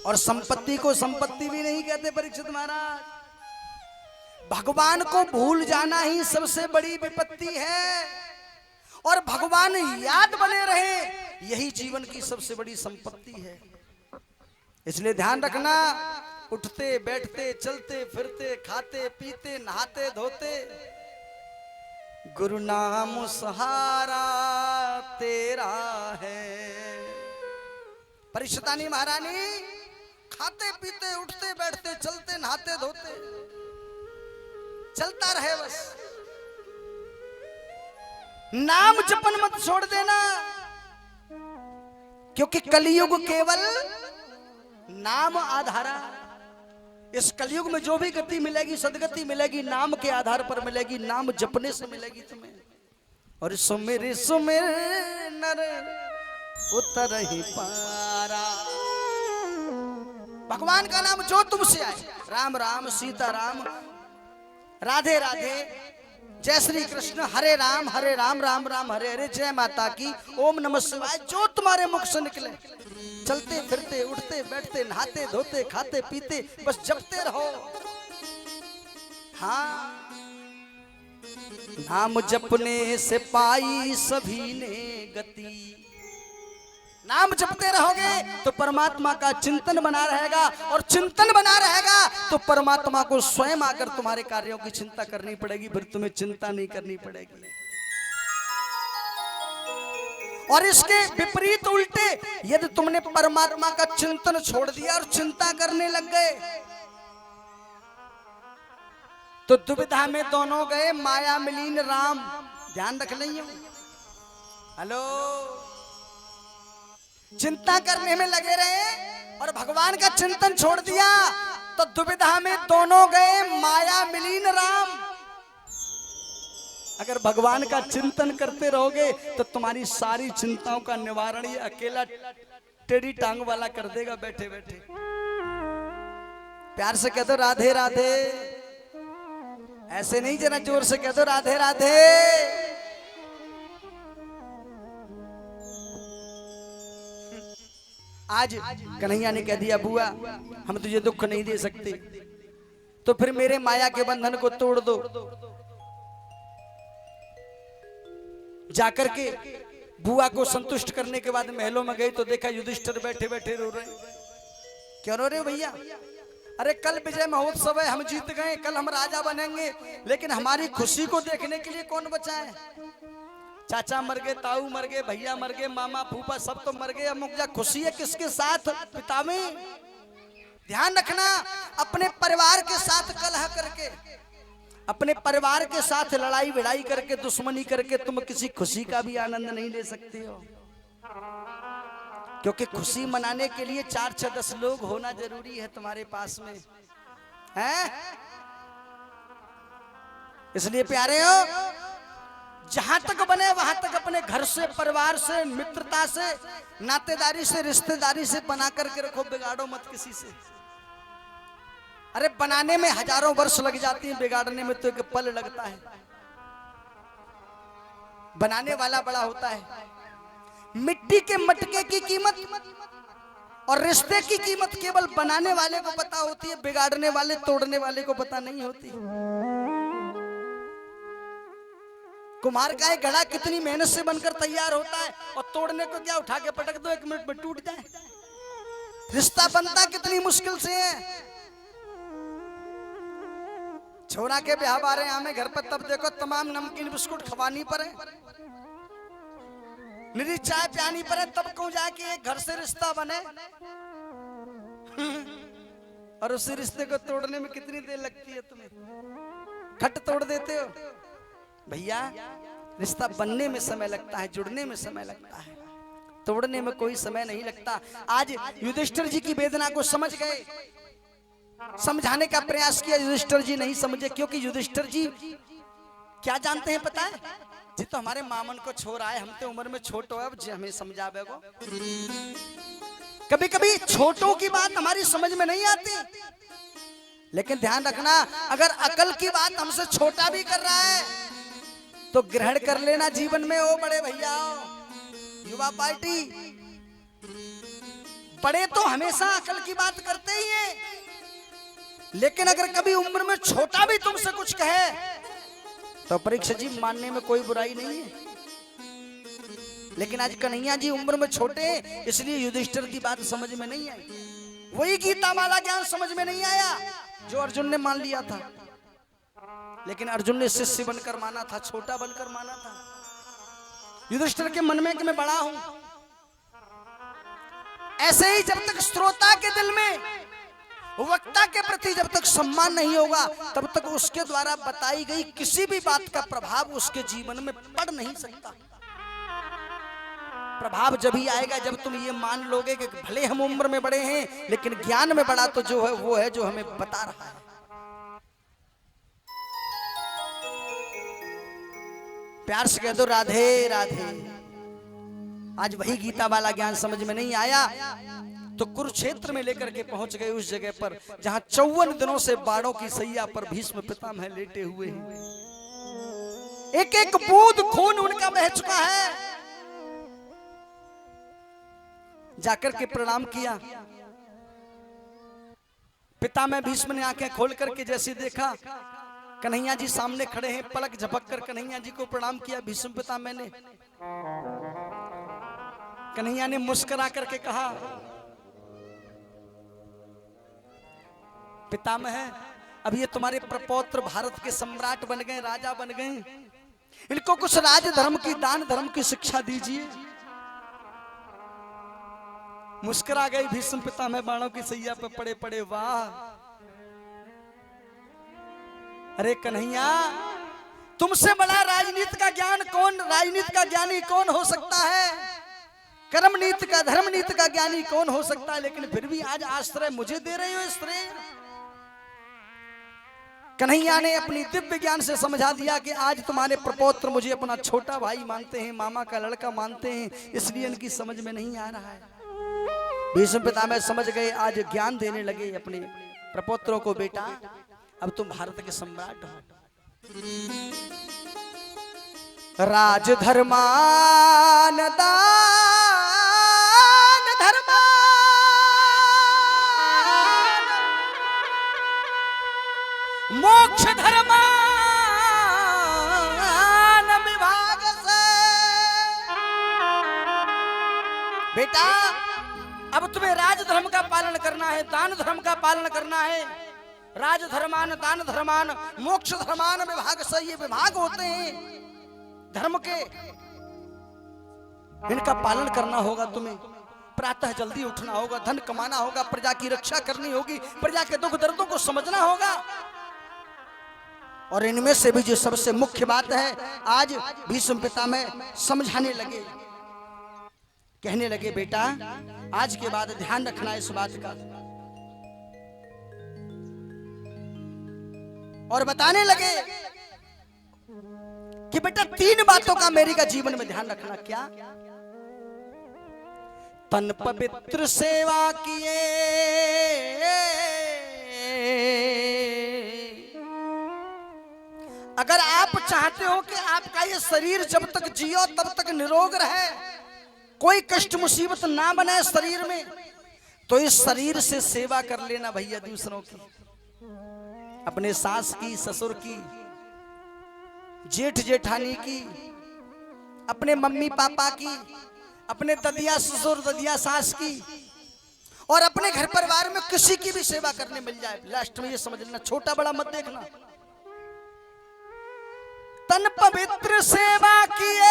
और संपत्ति को संपत्ति भी नहीं कहते परीक्षित महाराज। भगवान को भूल जाना ही सबसे बड़ी विपत्ति है, और भगवान याद बने रहे यही जीवन की सबसे बड़ी संपत्ति है। इसलिए ध्यान रखना, उठते बैठते चलते फिरते खाते पीते नहाते धोते गुरु नाम सहारा तेरा है। परिक्षितानी महारानी खाते पीते उठते बैठते चलते नहाते धोते चलता रहे बस, नाम जपन मत छोड़ देना, क्योंकि कलयुग केवल नाम आधारा। इस कलयुग में जो भी गति मिलेगी सदगति मिलेगी नाम के आधार पर मिलेगी, नाम जपने से मिलेगी तुम्हें। और सुमिर सुमिर नर उतर ही पारा, भगवान का नाम जो तुमसे आए, राम राम सीता राम राधे राधे जय श्री कृष्ण हरे राम राम राम हरे हरे जय माता की ओम नमः शिवाय, जो तुम्हारे मुख से निकले, चलते फिरते उठते बैठते नहाते धोते खाते पीते बस जपते रहो। हाँ, नाम जपने से पाई सभी ने गति। नाम जपते रहोगे तो परमात्मा का चिंतन बना रहेगा, और चिंतन बना रहेगा तो परमात्मा को स्वयं आकर तुम्हारे कार्यों की चिंता करनी पड़ेगी, फिर तुम्हें चिंता नहीं करनी पड़ेगी। और इसके विपरीत उल्टे, यदि तुमने परमात्मा का चिंतन छोड़ दिया और चिंता करने लग गए तो दुविधा में दोनों गए, माया मिलीन राम। ध्यान रख लेंगे। हेलो, चिंता करने में लगे रहे और भगवान का चिंतन छोड़ दिया तो दुविधा में दोनों गए, माया मिलीन राम। अगर भगवान का चिंतन करते रहोगे तो तुम्हारी सारी चिंताओं का निवारण ये अकेला टेढ़ी टांग वाला कर देगा बैठे बैठे। प्यार से कह दो राधे राधे। ऐसे नहीं, जरा जोर से कह दो राधे राधे। आज कन्हैया ने कह दिया बुआ हम तुझे दुख नहीं दे सकते, तो फिर मेरे माया के बंधन को तोड़ दो। जाकर के बुआ को संतुष्ट करने के बाद महलों में गई तो देखा युधिष्ठिर बैठे बैठे रो रहे। क्यों रो रहे हो भैया? अरे कल विजय महोत्सव है, हम जीत गए, कल हम राजा बनेंगे, लेकिन हमारी खुशी को देखने के लिए कौन बचा है? चाचा मर गए, ताऊ मर गए, भैया मर गए, मामा फूफा सब तो मर गए। अब खुशी है किसके साथ? पिता में। ध्यान रखना, अपने परिवार के साथ कलह करके, अपने परिवार के साथ लड़ाई भिड़ाई करके, दुश्मनी करके तुम किसी खुशी का भी आनंद नहीं ले सकते हो। क्योंकि खुशी मनाने के लिए 4, 6, 10 लोग होना जरूरी है तुम्हारे पास में, हैं? इसलिए प्यारे हो, जहां तक बने वहां तक अपने घर से, परिवार से, मित्रता से, नातेदारी से, रिश्तेदारी से बना करके रखो, बिगाड़ो मत किसी से। अरे बनाने में हजारों वर्ष लग जाती हैं, बिगाड़ने में तो एक पल लगता है। बनाने वाला बड़ा होता है। मिट्टी के मटके की कीमत और रिश्ते की कीमत केवल बनाने वाले को पता होती है, बिगाड़ने वाले, तोड़ने वाले को पता नहीं होती। कुम्हार का एक घड़ा कितनी मेहनत से बनकर तैयार होता है, और तोड़ने को क्या उठा के पटक दो, 1 मिनट में टूट जाए। रिश्ता बनता कितनी मुश्किल से है। छोरा के ब्याह बारे हमें घर पर तब देखो तमाम नमकीन बिस्कुट खवानी पड़े, निरी चाय पियानी पड़े, तब क्यों जाके एक घर से रिश्ता बने। और उसी रिश्ते को तोड़ने में कितनी देर लगती है तुम्हें? खट तोड़ देते हो भैया। रिश्ता बनने में समय लगता है, जुड़ने में समय लगता है, तोड़ने में कोई समय नहीं लगता। आज युधिष्ठिर जी की वेदना को समझ गए, समझाने का प्रयास किया, युधिष्ठिर जी नहीं समझे। क्योंकि युधिष्ठिर जी क्या जानते हैं पता है? जी तो हमारे मामन को छोड़ आए, हम तो उम्र में छोटो है, अब जी हमें समझावे को। कभी कभी छोटों की बात हमारी समझ में नहीं आती, लेकिन ध्यान रखना, अगर अकल की बात हमसे छोटा भी कर रहा है तो ग्रहण कर लेना जीवन में। ओ बड़े भैया, युवा पार्टी, बड़े तो हमेशा अकल की बात करते ही हैं, लेकिन अगर कभी उम्र में छोटा भी तुमसे कुछ कहे तो परीक्षित जी मानने में कोई बुराई नहीं है। लेकिन आज कन्हैया जी उम्र में छोटे, इसलिए युधिष्ठिर की बात समझ में नहीं आई। वही गीता माला ज्ञान समझ में नहीं आया जो अर्जुन ने मान लिया था, लेकिन अर्जुन ने शिष्य बनकर माना था, छोटा बनकर माना था। युधिष्ठिर के मन में कि मैं बड़ा हूं। ऐसे ही जब तक श्रोता के दिल में वक्ता के प्रति जब तक सम्मान नहीं होगा, तब तक उसके द्वारा बताई गई किसी भी बात का प्रभाव उसके जीवन में पड़ नहीं सकता। प्रभाव जब ही आएगा जब तुम ये मान लोगे कि भले हम उम्र में बड़े हैं, लेकिन ज्ञान में बड़ा तो जो है वो है जो हमें बता रहा है। प्यार से कह दो राधे राधे। आज वही गीता वाला ज्ञान समझ में नहीं आया तो कुरुक्षेत्र में लेकर के पहुंच गए उस जगह पर जहां 54 दिनों से बाणों की सैया पर भीष्म पितामह लेटे हुए हैं। एक एक बूंद खून उनका बह चुका है। जाकर के प्रणाम किया। पितामह भीष्म ने आंखें खोल करके जैसे देखा कन्हैया जी सामने खड़े हैं, पलक झपक कर कन्हैया जी को प्रणाम किया। भीष्म पितामह ने, कन्हैया ने मुस्कुरा करके कहा, पितामह अब ये तुम्हारे प्रपौत्र भारत के सम्राट बन गए, राजा बन गए, इनको कुछ राज धर्म की, दान धर्म की शिक्षा दीजिए। मुस्कुरा गए भीष्म पितामह, बाणों की सैया पर पड़े पड़े। वाह, अरे कन्हैया, तुमसे बड़ा राजनीति का ज्ञान कौन, राजनीति का ज्ञानी कौन हो सकता है, कर्म नीति का, धर्म नीति का ज्ञानी कौन हो सकता है, लेकिन फिर भी आज आश्रय मुझे दे रहे हो स्त्री। कन्हैया ने अपनी दिव्य ज्ञान से समझा दिया कि आज तुम्हारे प्रपौत्र मुझे अपना छोटा भाई मानते हैं, मामा का लड़का मानते हैं, इसलिए इनकी समझ में नहीं आ रहा है। भीष्म पितामह समझ गए, आज ज्ञान देने लगे अपने प्रपौत्रों को, बेटा अब तुम भारत के सम्राट हो। राज धर्मान दान धर्मान मोक्ष धर्मान विभाग से। बेटा अब तुम्हें राज धर्म का पालन करना है, दान धर्म का पालन करना है। राज धर्मान, दान धर्मान, मोक्ष धर्मान विभाग से, ये विभाग होते हैं धर्म के, इनका पालन करना होगा तुम्हें। प्रातः जल्दी उठना होगा, धन कमाना होगा, प्रजा की रक्षा करनी होगी, प्रजा के दुख दर्दों को समझना होगा। और इनमें से भी जो सबसे मुख्य बात है, आज भीष्म पितामह समझाने लगे, कहने लगे, बेटा आज के बाद ध्यान रखना इस बात का। और बताने लगे कि बेटा 3 बातों का मेरी का जीवन में ध्यान रखना। क्या? तन पवित्र सेवा किए, अगर आप चाहते हो कि आपका ये शरीर जब तक जियो तब तक निरोग रहे, कोई कष्ट मुसीबत ना बने शरीर में, तो इस शरीर से सेवा कर लेना भैया दूसरों की, अपने सास की, ससुर की, जेठ जेठानी की, अपने मम्मी पापा की, अपने ददिया ससुर ददिया सास की, और अपने घर परिवार में किसी की भी सेवा करने मिल जाए। लास्ट में ये समझ लेना, छोटा बड़ा मत देखना। तन पवित्र सेवा किए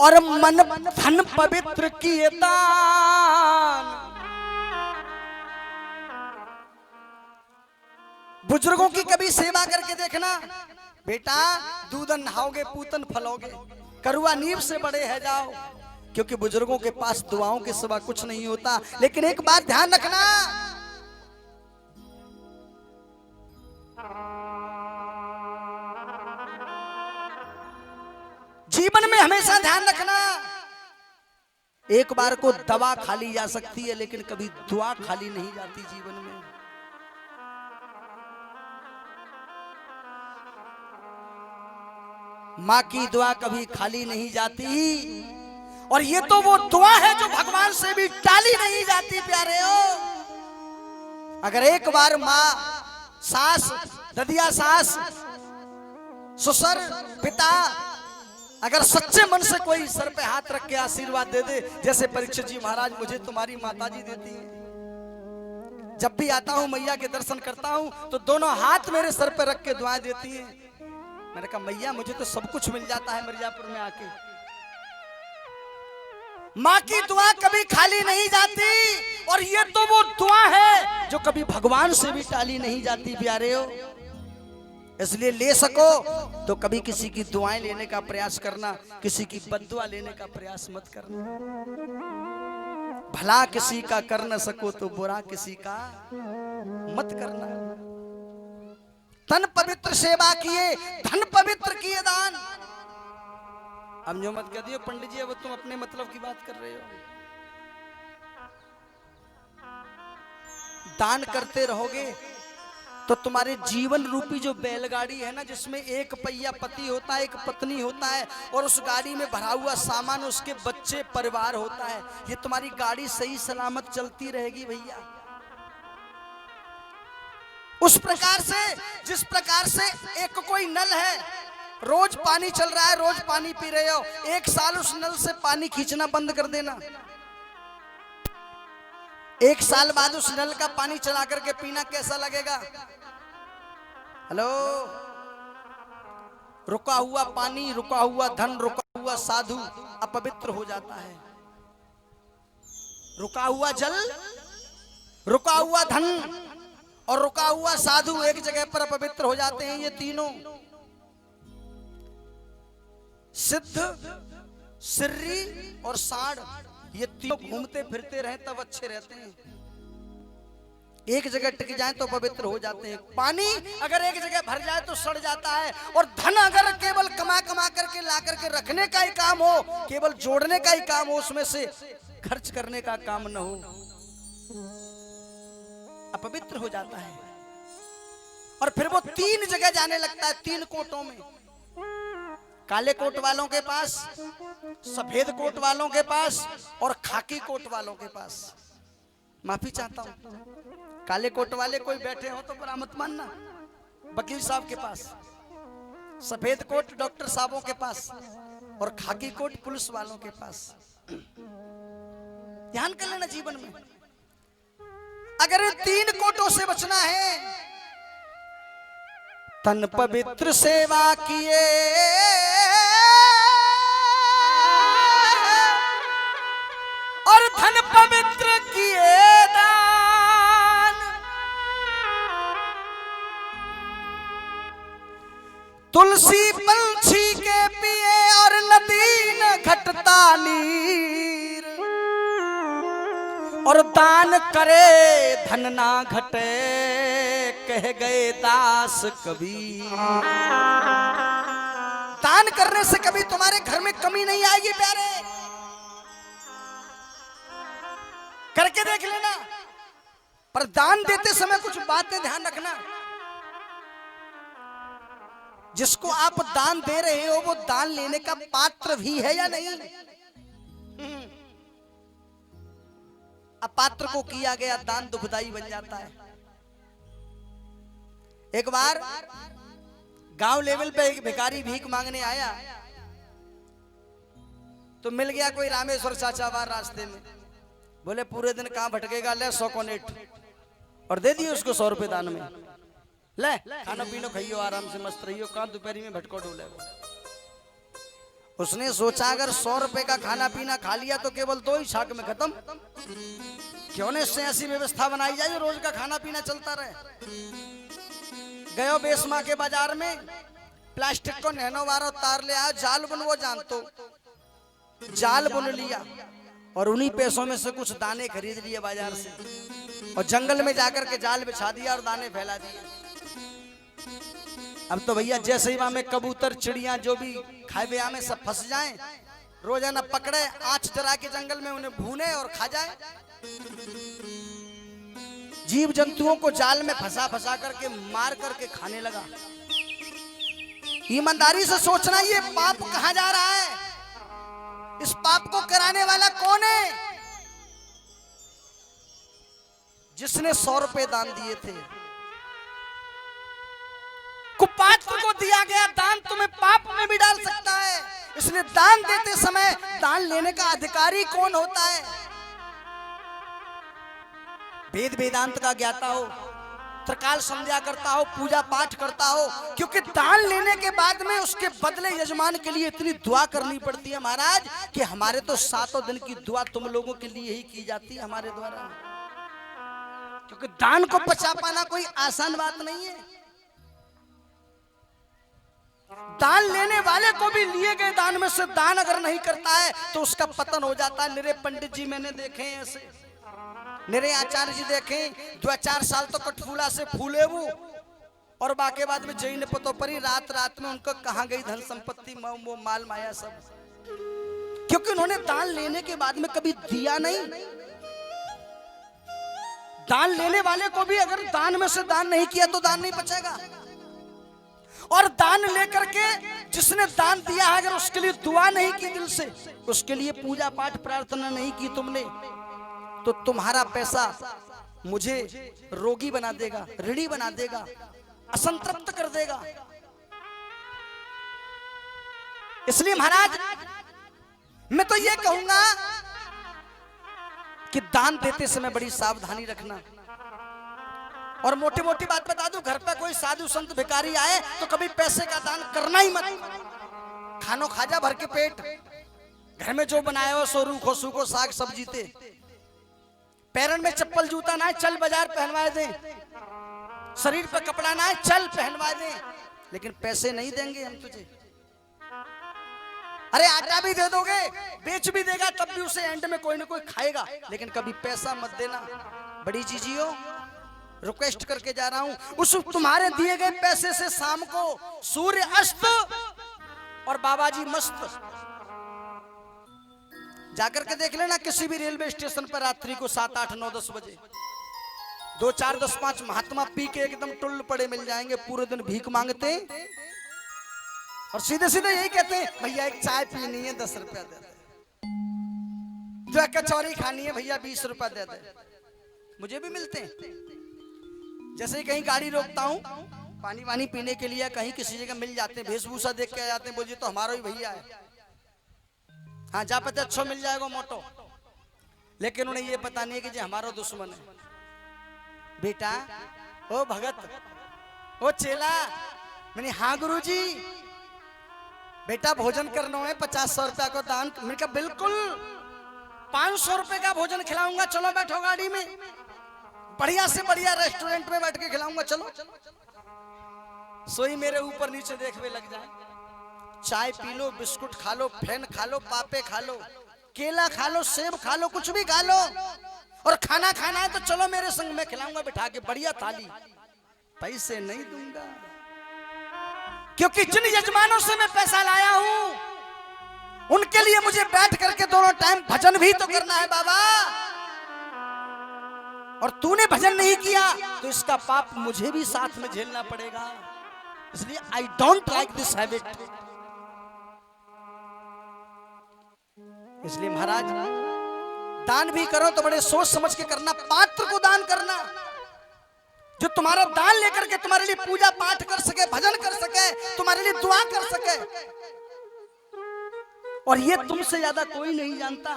और मन धन पवित्र किए दान। बुजुर्गों की कभी सेवा करके देखना बेटा, दूधन नहाओगे पूतन फलोगे, करुआ नींव से बड़े है जाओ, क्योंकि बुजुर्गों के पास दुआओं के सिवा कुछ नहीं होता। लेकिन एक बात ध्यान रखना, जीवन में हमेशा ध्यान रखना, एक बार को दवा खा ली जा सकती है लेकिन कभी दुआ खाली नहीं जाती जीवन में। माँ की दुआ कभी खाली नहीं जाती, और ये तो वो दुआ है जो भगवान से भी टाली नहीं जाती प्यारे हो। अगर एक बार माँ, सास, ददिया सास, ससुर, पिता अगर सच्चे मन से कोई सर पे हाथ रख के आशीर्वाद दे दे, जैसे परीक्षित जी महाराज मुझे तुम्हारी माताजी देती है, जब भी आता हूं मैया के दर्शन करता हूं तो दोनों हाथ मेरे सर पे रख के दुआएं देती हैं। मैंने कहा मैया मुझे तो सब कुछ मिल जाता है मिर्जापुर में आके। माँ की दुआ कभी खाली नहीं जाती, और ये तो वो दुआ है जो कभी भगवान से भी टाली नहीं जाती प्यारे हो। इसलिए ले सको तो कभी किसी की दुआएं लेने का प्रयास करना, किसी की बद्दुआ लेने का प्रयास मत करना। भला किसी का कर न सको तो बुरा किसी का मत करना। तन पवित्र सेवा किए, धन पवित्र किए दान। अब जो मत कह दियो पंडित जी वो तुम अपने मतलब की बात कर रहे हो। दान करते रहोगे तो तुम्हारे जीवन रूपी जो बैलगाड़ी है ना, जिसमें एक पहिया पति होता है, एक पत्नी होता है, और उस गाड़ी में भरा हुआ सामान, उसके बच्चे, परिवार होता है, ये तुम्हारी गाड़ी सही सलामत चलती रहेगी भैया। उस प्रकार से जिस प्रकार से एक कोई नल है, रोज पानी चल रहा है, रोज पानी पी रहे हो, एक साल उस नल से पानी खींचना बंद कर देना, एक साल बाद उस नल का पानी चला करके पीना कैसा लगेगा? हेलो, रुका हुआ पानी, रुका हुआ धन, रुका हुआ साधु अपवित्र हो जाता है। रुका हुआ जल, रुका हुआ धन और रुका हुआ साधु एक जगह पर अपवित्र हो जाते हैं। ये तीनों सिद्ध, सिर्री और साढ़, ये तीनों घूमते फिरते रहे तब अच्छे रहते हैं। एक जगह टिक जाए तो पवित्र हो जाते हैं। पानी अगर एक जगह भर जाए तो सड़ जाता है, और धन अगर केवल कमा कमा करके ला करके रखने का ही काम हो, केवल जोड़ने का ही काम हो, उसमें से खर्च करने का काम न हो, अपवित्र हो जाता है। और फिर वो तीन जगह जाने लगता है, तीन कोटों में, काले कोट वालों के पास, सफेद कोट वालों के पास और खाकी कोट वालों के पास। माफी चाहता हूं, काले कोट वाले कोई बैठे हो तो बुरा मत मानना, वकील साहब के पास, सफेद कोट डॉक्टर साहबों के पास और खाकी कोट पुलिस वालों के पास। ध्यान कर लेना जीवन में, अगर इन तीन कोटों से बचना है, तन पवित्र सेवा किए और धन पवित्र किए दान, तुलसी पंछी के पिए और नदी न घटता नीर, और दान करे धन ना घटे, कह गए दास कबीर। दान करने से कभी तुम्हारे घर में कमी नहीं आएगी प्यारे, करके देख लेना। पर दान देते समय कुछ बातें ध्यान रखना, जिसको आप दान दे रहे हो वो दान लेने का पात्र भी है या नहीं। अपात्र को किया गया दान दुखदाई बन जाता है। एक बार गांव लेवल पे एक भिखारी भीख मांगने आया, तो मिल गया कोई रामेश्वर चाचा बार रास्ते में। बोले पूरे दिन कहां भटकेगा, ले 100 कोनेट, और दे दिए उसको 100 रुपए दान में। ले खाना पीनो खाइयो, आराम से मस्त रहियो, कहां दोपहरी में भटको डोले। उसने सोचा अगर 100 रुपए का खाना पीना खा लिया तो केवल 2 ही छाक में खत्म, क्यों न इससे ऐसी व्यवस्था बनाई जाए रोज का खाना पीना चलता रहे। गयो बेसमा के बाजार में, प्लास्टिक को नहनो वारो तार ले आया, जाल बुनवो जानतो, जाल बुन लिया और उन्हीं पैसों में से कुछ दाने खरीद लिए बाजार से, और जंगल में जाकर के जाल बिछा दिया और दाने फैला दिए। अब तो भैया जैसे ही वहां में कबूतर चिड़िया जो भी खाए बिया में सब फंस जाएं, रोजाना पकड़े, आँच डरा के जंगल में उन्हें भूने और खा जाए। जीव जंतुओं को जाल में फंसा फंसा करके मार करके खाने लगा। ईमानदारी से सोचना, ये पाप कहां जा रहा है, इस पाप को कराने वाला कौन है? जिसने 100 रुपए दान दिए थे। कुपात्र को दिया गया दान तुम्हें पाप में भी डाल सकता है, इसलिए दान देते समय दान लेने का अधिकारी कौन होता है? वेद वेदांत का ज्ञाता हो, त्रिकाल संध्या करता हो, पूजा पाठ करता हो, क्योंकि दान लेने के बाद में उसके बदले यजमान के लिए इतनी दुआ करनी पड़ती है महाराज, कि हमारे तो 7 दिन की दुआ तुम लोगों के लिए ही की जाती है हमारे द्वारा। क्योंकि दान को पचा पाना कोई आसान बात नहीं है। दान लेने वाले को भी लिए गए दान में से दान अगर नहीं करता है तो उसका पतन हो जाता है। निरे पंडित जी मैंने देखे हैं ऐसे, निरे आचार्य जी देखे, 2-4 साल तो कटफूला से फूले वो, और बाकी बाद में जई ने पतो परी रात रात में उनको कहां गई धन संपत्ति, वो माल माया सब, क्योंकि उन्होंने दान लेने के बाद में कभी दिया नहीं। दान लेने वाले को भी अगर दान में से दान नहीं किया तो दान नहीं बचेगा। और दान लेकर के जिसने दान दिया है अगर उसके लिए दुआ नहीं की दिल से, उसके लिए पूजा पाठ प्रार्थना नहीं की तुमने, तो तुम्हारा पैसा मुझे रोगी बना देगा, ऋणी बना देगा, असंतृप्त कर देगा। इसलिए महाराज मैं तो ये कहूंगा कि दान देते समय बड़ी सावधानी रखना। और मोटी मोटी बात बता दूं, घर पे कोई साधु संत भिखारी आए तो कभी पैसे का दान करना ही मत। खानो खाजा भर के पेट, घर में जो बनाए हो सो रूखो सूखो साग सब्जी ते। पैरन में चप्पल जूता ना है, चल बाजार पहनवा दे। शरीर पे कपड़ा ना है, चल पहनवा दे। लेकिन पैसे नहीं देंगे हम तुझे। अरे आटा भी दे दोगे, बेच भी देगा, तब भी उसे एंड में कोई ना कोई खाएगा। लेकिन कभी पैसा मत देना। बड़ी चीजियों रिक्वेस्ट करके जा रहा हूं, उस तुम्हारे दिए गए पैसे से शाम को सूर्य अस्त और बाबाजी मस्त। जाकर के देख लेना किसी भी रेलवे स्टेशन पर रात्रि को 7, 8, 9, 10 बजे 2, 4, 10, 5 महात्मा पी के एकदम टुल्ल पड़े मिल जाएंगे। पूरे दिन भीख मांगते और सीधे सीधे यही कहते हैं, भैया एक चाय पीनी है 10 रुपया दे दे। जो कचौरी खानी है भैया 20 रुपया दे दे। मुझे भी मिलते हैं। जैसे ही कहीं गाड़ी रोकता हूँ पानी वानी पीने के लिए, कहीं किसी जगह मिल जाते हैं, वेशभूषा देख के आ जाते हैं, बोलिए तो हमारा ही भैया है। हाँ जा पता अच्छो मिल जाएगा मोटो। लेकिन उन्हें ये पता नहीं है कि जो हमारा दुश्मन है। बेटा ओ भगत ओ चेला, मैंने हाँ गुरुजी, बेटा भोजन करना है 50-100 रुपया को दान। मैंने कहा बिल्कुल 500 रुपए का भोजन खिलाऊंगा, चलो बैठो गाड़ी में, बढ़िया से बढ़िया रेस्टोरेंट में बैठ के खिलाऊंगा, चलो। सोई मेरे ऊपर नीचे देखने लग जाए। चाय पी लो, बिस्कुट खा लो, फैन खा लो, पापे खा लो, केला खा लो, सेब खा लो, कुछ भी खा लो। और खाना खाना है तो चलो मेरे संग में खिलाऊंगा बिठा के बढ़िया थाली। पैसे नहीं दूंगा, क्योंकि जिन यजमानों से मैं पैसा लाया हूं उनके लिए मुझे बैठ करके दोनों टाइम भजन भी तो करना है बाबा। और तूने भजन नहीं किया तो इसका पाप मुझे भी साथ में झेलना पड़ेगा। इसलिए I don't like this habit. इसलिए महाराज दान भी करो तो बड़े सोच समझ के करना। पात्र को दान करना जो तुम्हारा दान लेकर के तुम्हारे लिए पूजा पाठ कर सके, भजन कर सके, तुम्हारे लिए दुआ कर सके। और ये तुमसे ज्यादा कोई नहीं जानता,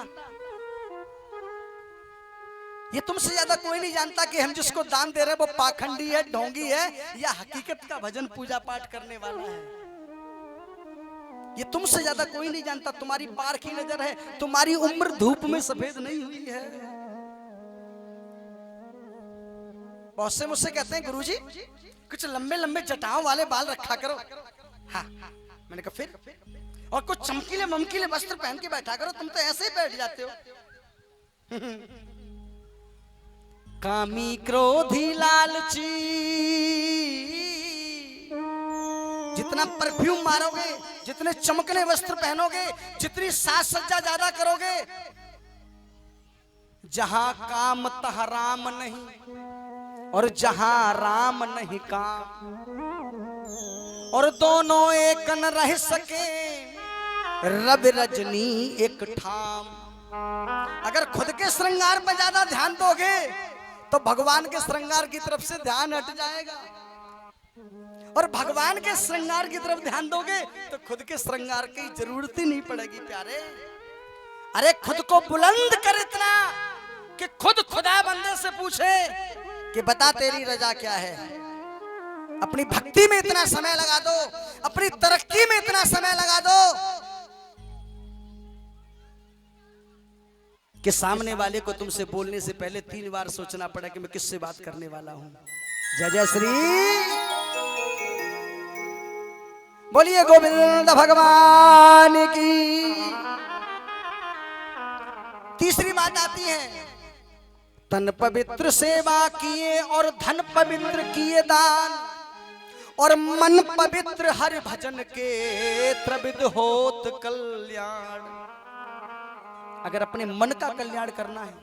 ये तुमसे ज्यादा कोई नहीं जानता कि हम जिसको दान दे रहे हैं वो पाखंडी है, ढोंगी है, या हकीकत का भजन पूजा पाठ करने वाला है। ये तुमसे ज्यादा कोई नहीं जानता। तुम्हारी पार की नजर है, तुम्हारी उम्र धूप में सफेद नहीं हुई है। बहुत से मुझसे कहते हैं गुरुजी कुछ लंबे लंबे जटाओं वाले बाल रखा करो। हाँ मैंने कहा फिर, और कुछ चमकीले ममकीले वस्त्र पहन के बैठा करो, तुम तो ऐसे ही बैठ जाते हो। कामी क्रोधी लालची, जितना परफ्यूम मारोगे, जितने चमकने वस्त्र पहनोगे, जितनी साज सज्जा ज्यादा करोगे, जहां काम तह राम नहीं और जहां राम नहीं काम, और दोनों एक न रह सके, रवि रजनी एक ठाम। अगर खुद के श्रृंगार पर ज्यादा ध्यान दोगे तो भगवान के श्रृंगार की तरफ से ध्यान हट जाएगा, और भगवान के श्रृंगार की तरफ ध्यान दोगे तो खुद के श्रृंगार की जरूरत ही नहीं पड़ेगी प्यारे। अरे खुद को बुलंद कर इतना कि खुद खुदा बंदे से पूछे कि बता तेरी रजा क्या है। अपनी भक्ति में इतना समय लगा दो, अपनी तरक्की में इतना समय लगा दो कि सामने वाले को तुमसे बोलने से पहले 3 बार सोचना पड़ा कि मैं किससे बात करने वाला हूं। जय जय श्री बोलिए गोविंद भगवान की। तीसरी बात आती है, तन पवित्र सेवा किए और धन पवित्र किए दान, और मन पवित्र हरि भजन के त्रिविध होत कल्याण। अगर अपने मन का कल्याण करना है,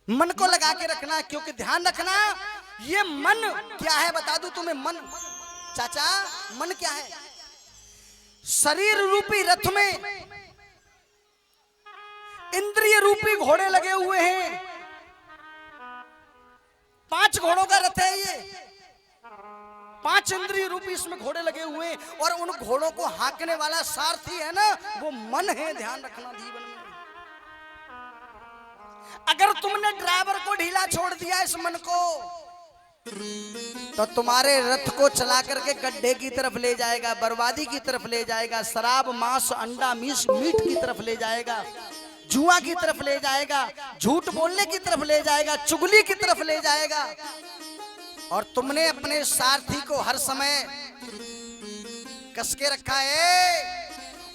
मन को लगा के रखना है, क्योंकि ध्यान रखना ये मन क्या है बता दूं तुम्हें। मन चाचा मन क्या है? शरीर रूपी रथ में इंद्रिय रूपी घोड़े लगे हुए हैं। 5 इंद्रिय रूपी इसमें घोड़े लगे हुए हैं, और उन घोड़ों को हाँकने वाला सारथी है ना, वो मन है। ध्यान रखना जीवन में, अगर तुमने ड्राइवर को ढीला छोड़ दिया इस मन को, तो तुम्हारे रथ को चला करके गड्ढे की तरफ ले जाएगा, बर्बादी की तरफ ले जाएगा, शराब मांस अंडा मीट की तरफ ले जाएगा, जुआ की तरफ ले जाएगा, झूठ बोलने की तरफ ले जाएगा, चुगली की तरफ ले जाएगा। और तुमने अपने सारथी को हर समय कस के रखा है,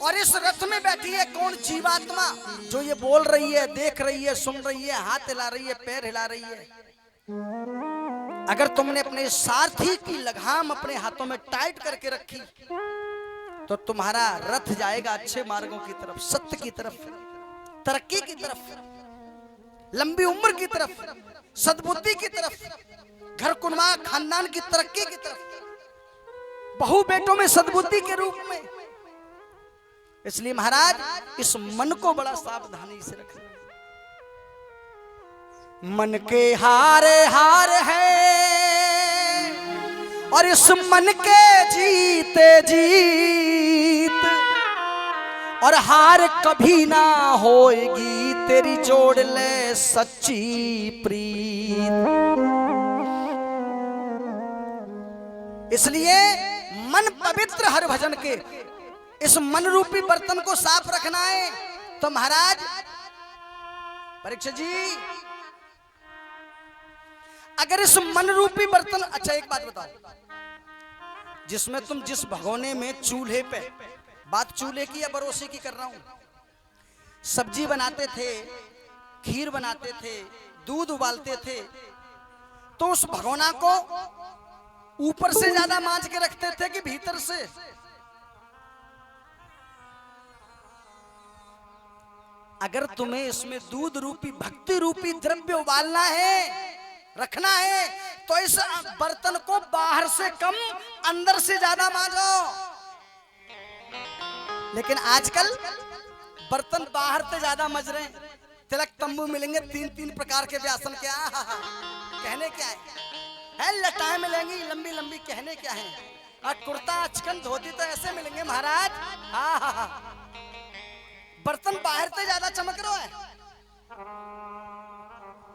और इस रथ में बैठी है कौन? जीवात्मा, जो ये बोल रही है, देख रही है, सुन रही है, हाथ हिला रही है, पैर हिला रही है। अगर तुमने अपने सारथी की लगाम अपने हाथों में टाइट करके रखी, तो तुम्हारा रथ जाएगा अच्छे मार्गों की तरफ, सत्य की तरफ, तरक्की की तरफ, लंबी उम्र की तरफ, सद्बुद्धि की तरफ, घर कुनवा खानदान की तरक्की की तरफ, बहु बेटों में सद्बुद्धि के रूप में। इसलिए महाराज इस मन को बड़ा सावधानी से रखना। मन के हारे हार है, और इस मन के जीते जीत, और हार कभी ना होएगी, तेरी जोड़ ले सच्ची प्रीत। इसलिए मन पवित्र हर भजन के, इस मन रूपी बर्तन को साफ रखना है। तो महाराज परीक्षित जी, अगर इस मन रूपी बर्तन, अच्छा एक बात बताओ, जिसमें तुम जिस भगोने में चूल्हे पे, बात चूल्हे की या बरोसी की कर रहा हूं, सब्जी बनाते थे, खीर बनाते थे, दूध उबालते थे, तो उस भगोना को ऊपर से ज्यादा मांझ के रखते थे कि भीतर से? अगर तुम्हें इसमें दूध रूपी भक्ति रूपी द्रव्य उबालना है, रखना है, तो इस बर्तन को बाहर से कम अंदर से ज्यादा मांझो। लेकिन आजकल बर्तन बाहर से ज्यादा मज रहे हैं। तिलक तंबू मिलेंगे 3-3 प्रकार के व्यासन के, कहने क्या है लटाएं मिलेंगी लंबी लंबी, कहने क्या है, और कुर्ता अचकन धोती तो ऐसे मिलेंगे महाराज। बर्तन बाहर से ज्यादा चमक रहा है,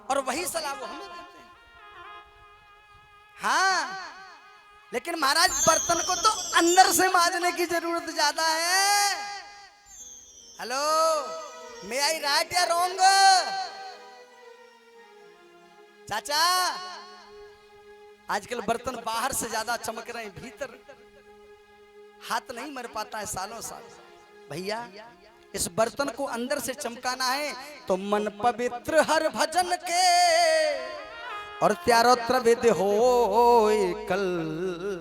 और वही सलाह वो हमें देते हैं। हाँ, लेकिन महाराज बर्तन को तो अंदर से मांजने की जरूरत ज्यादा है। हेलो, मे आई राइट या रॉन्ग? चाचा, आजकल बर्तन बाहर से ज्यादा चमक रहे हैं, भीतर हाथ नहीं मर पाता है सालों साल। भैया, इस बर्तन को अंदर से चमकाना है तो मन पवित्र हर भजन के, और त्यारो त्रविध हो कल्याण।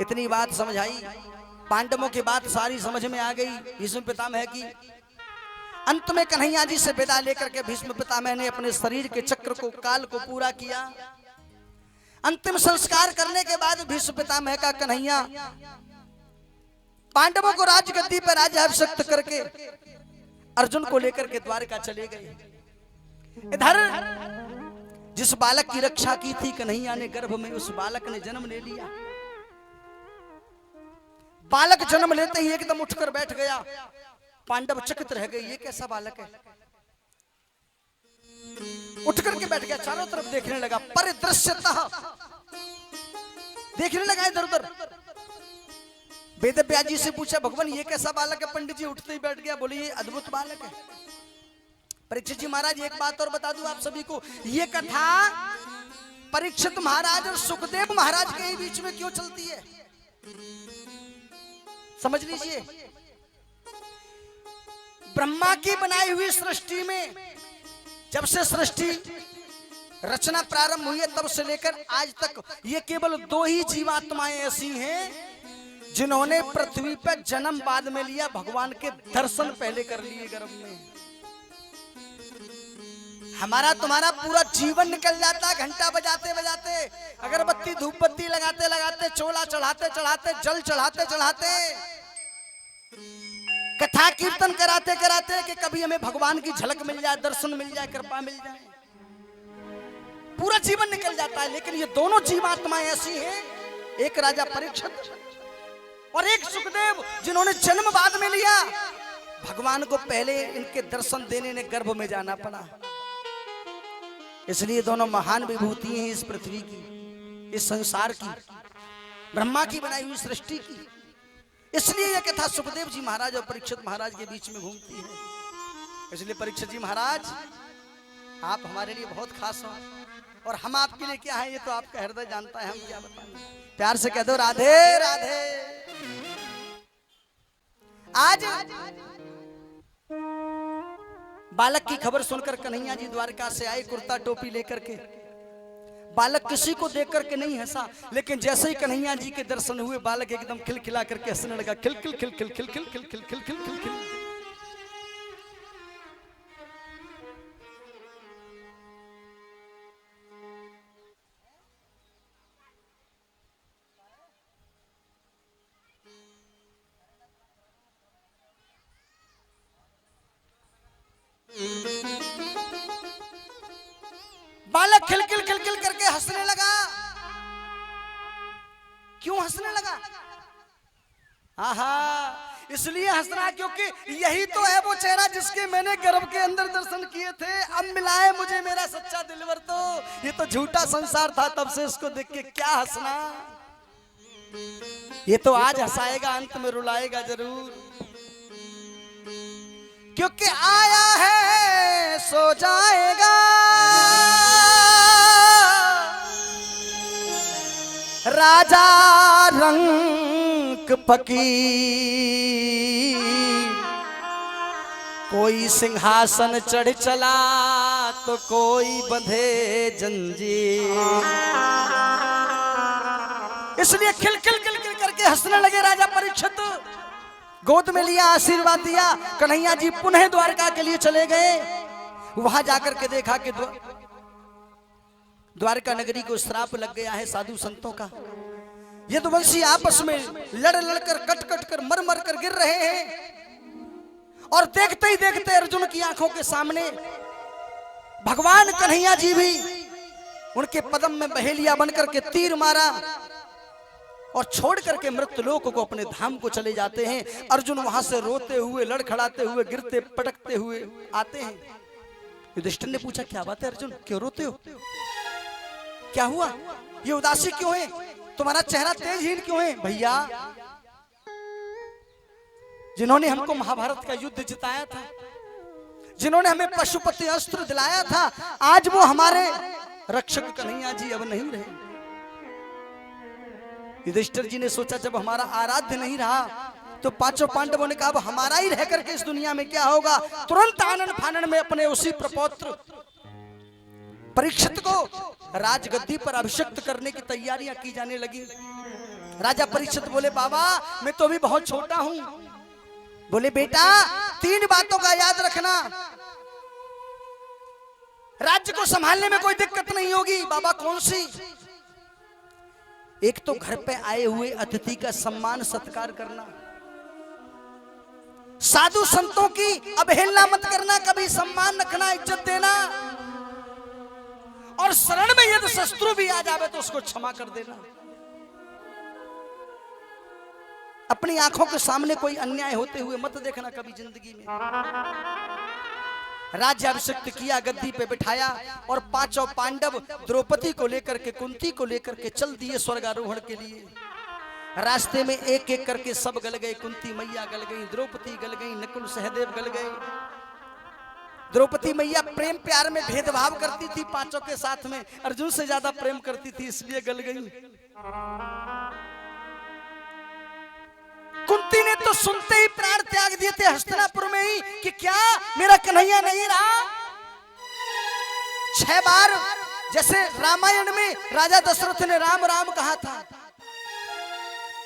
इतनी बात समझाई, पांडवों की बात सारी समझ में आ गई। भीष्म पितामह की अंत में कन्हैया जी से विदा लेकर के भीष्म पितामह ने अपने शरीर के चक्र को, काल को पूरा किया। अंतिम संस्कार करने के बाद भीष्म पितामह का कन्हैया पांडवों को राजगद्दी पर राज्याभिषिक्त करके अर्जुन को लेकर के द्वारका चले गए। इधर जिस बालक की रक्षा की थी कन्हैया ने गर्भ में, उस बालक ने जन्म ले लिया। बालक जन्म लेते ही एकदम उठकर बैठ गया। पांडव चकित रह गए, ये कैसा बालक है? उठ करके बैठ गया, चारों तरफ देखने लगा, परिदृश्यतः देखने लगा इधर उधर। वेद व्यास जी से पूछा, भगवान ये कैसा बालक है? पंडित जी उठते ही बैठ गया, बोले ये अद्भुत बालक है। परीक्षित जी महाराज, एक बात और बता दूं आप सभी को, ये कथा परीक्षित महाराज और सुखदेव महाराज के बीच में क्यों चलती है, समझ लीजिए। ब्रह्मा की बनाई हुई सृष्टि में जब से सृष्टि रचना प्रारंभ हुई है, तब से लेकर आज तक ये केवल 2 ही जीवात्माएं ऐसी हैं जिन्होंने पृथ्वी पर जन्म बाद में लिया, भगवान के दर्शन पहले कर लिए गर्भ में। हमारा तुम्हारा पूरा जीवन निकल जाता, घंटा बजाते बजाते, अगरबत्ती धूप बत्ती लगाते लगाते, चोला चढ़ाते चढ़ाते, जल चढ़ाते चढ़ाते, कथा कीर्तन कराते कराते, कि कभी हमें भगवान की झलक मिल जाए, दर्शन मिल जाए, कृपा मिल जाए। पूरा जीवन निकल जाता है। लेकिन ये दोनों जीवात्माएं ऐसी हैं, एक राजा परीक्षित और एक सुखदेव, जिन्होंने जन्म बाद में लिया। भगवान को पहले इनके दर्शन देने ने गर्भ में जाना पड़ा। इसलिए दोनों महान विभूति हैं इस पृथ्वी की, इस संसार की, ब्रह्मा की बनाई हुई सृष्टि की। इसलिए यह कथा सुखदेव जी महाराज और परीक्षित महाराज के बीच में घूमती है। इसलिए परीक्षित जी महाराज, आप हमारे लिए बहुत खास हो और हम आपके लिए क्या है ये तो आपका हृदय जानता है, हम क्या बताएं। प्यार से कह दो राधे राधे। आज बालक की खबर सुनकर कन्हैया जी द्वारका से आए कुर्ता टोपी लेकर के। बालक किसी को देख करके नहीं हंसा, लेकिन जैसे ही कन्हैया जी के दर्शन हुए बालक एकदम खिलखिला करके हंसने लगा। खिल खिल खिल खिल खिल खिल खिल खिल खिल खिल खिल खिल। बालक खिल खिल खिल खिल करके हंसने लगा। क्यों हंसने लगा? आहा, इसलिए हंस रहा क्योंकि यही तो है वो चेहरा जिसके मैंने गर्भ के अंदर दर्शन किए थे। अब मिलाए मुझे मेरा सच्चा दिलवर। तो ये तो झूठा संसार था, तब से इसको देख के क्या हंसना। ये तो आज हंसाएगा, अंत में रुलाएगा जरूर। क्योंकि आया है सो जाएगा, राजा रंग फकीर। कोई सिंहासन चढ़ चला तो कोई बंधे जंजीर। इसलिए खिल खिल खिल खिल करके हंसने लगे राजा परीक्षित। गोद में लिया, आशीर्वाद दिया। कन्हैया जी पुनः द्वारका के लिए चले गए। वहां जाकर के देखा कि द्वारका नगरी को श्राप लग गया है साधु संतों का। यदुवंशी आपस में लड़ लड़कर कट कट कर मर मर कर गिर रहे हैं। और देखते ही देखते अर्जुन की आंखों के सामने भगवान कन्हैया जी भी उनके पदम में बहेलिया बनकर के तीर मारा और छोड़ करके मृत्युलोक को अपने धाम को चले जाते हैं। अर्जुन वहां से रोते हुए, लड़खड़ाते हुए, गिरते पटकते हुए आते हैं। युधिष्ठिर ने पूछा, क्या बात है अर्जुन, क्यों रोते हो? क्या हुआ? ये उदासी क्यों है? तुम्हारा चेहरा तेजहीन क्यों है? भैया, जिन्होंने हमको महाभारत का युद्ध जिताया था, जिन्होंने हमें पशुपति अस्त्र दिलाया था, आज वो हमारे रक्षक कन्हैया जी अब नहीं रहे। युधिष्ठिर जी ने सोचा, जब हमारा आराध्य नहीं रहा तो पांचों पांडवों ने कहा, अब हमारा ही रह करके इस दुनिया में क्या होगा। तुरंत आनन फानन में अपने उसी प्रपौत्र परीक्षित को राजगद्दी पर अभिषिक्त करने की तैयारियां की जाने लगी। राजा परीक्षित बोले, बाबा मैं तो अभी बहुत छोटा हूं। बोले, बेटा 3 बातों का याद रखना, राज्य को संभालने में कोई दिक्कत नहीं होगी। बाबा कौन सी? एक तो घर पे आए हुए अतिथि का सम्मान सत्कार करना, साधु संतों की अवहेलना मत करना, कभी सम्मान रखना, इज्जत देना, और शरण में यदि शत्रु भी आ जावे तो उसको क्षमा कर देना। अपनी आंखों के सामने कोई अन्याय होते हुए मत देखना कभी जिंदगी में। राज्याभिषिक्त किया, गद्दी पे बिठाया और पांचों पांडव द्रौपदी को लेकर के, कुंती को लेकर के चल दिए स्वर्गारोहण के लिए। रास्ते में एक एक करके सब गल गए। कुंती मैया गल गई, द्रौपदी गल गई, नकुल सहदेव गल गए। द्रौपदी मैया प्रेम प्यार में भेदभाव करती थी पांचों के साथ में, अर्जुन से ज्यादा प्रेम करती थी, इसलिए गल गई। कुंती ने तो सुनते ही प्राण त्याग दिए थे हस्तिनापुर में ही कि क्या मेरा कन्हैया नहीं रहा। 6 बार जैसे रामायण में राजा दशरथ ने राम राम कहा था,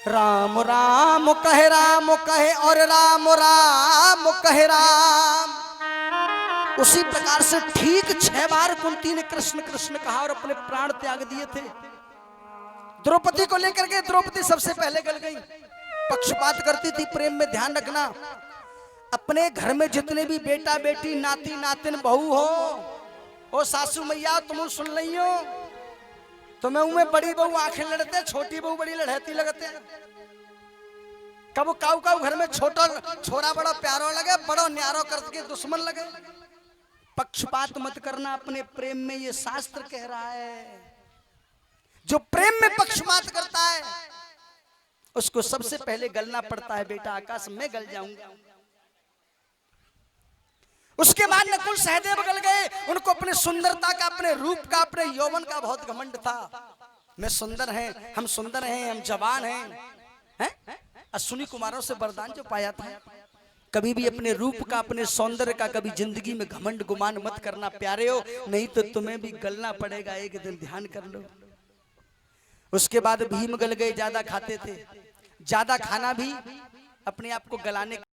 राम राम कहे और राम राम कहे राम, उसी प्रकार से ठीक 6 बार कुंती ने कृष्ण कृष्ण कहा और अपने प्राण त्याग दिए थे। द्रौपदी को लेकर के द्रौपदी सबसे पहले गल गई। पक्षपात करती थी, प्रेम में ध्यान रखना। अपने घर में जितने भी बेटा बेटी, नाती नातिन, बहू हो, ओ सासू मैया तुम सुन रही हो, तुम्हें उमें बड़ी बहू आंखें लड़ते, छोटी बहू बड़ी लड़ती लगते। कब काऊ काऊ घर में छोटा छोरा बड़ा प्यारो लगे, बड़ो न्यारो करके दुश्मन लगे। पक्षपात मत करना अपने प्रेम में, ये शास्त्र कह रहा है। जो प्रेम में पक्षपात करता है उसको सबसे पहले गलना पड़ता है। बेटा आकाश मैं गल जाऊंगा। उसके बाद नकुल सहदेव गल गए। उनको अपने सुंदरता का, अपने रूप का, अपने यौवन का बहुत घमंड था। मैं सुंदर हैं, हम सुंदर हैं, हम जवान हैं। अश्विनी कुमारों से वरदान जो पाया था, कभी भी अपने रूप का, अपने सौंदर्य का कभी जिंदगी में घमंड गुमान मत करना प्यारे हो, नहीं तो तुम्हें भी गलना पड़ेगा एक दिन, ध्यान कर लो। उसके बाद भीम गल गए। ज्यादा खाते थे, ज्यादा खाना भी अपने आप को गलाने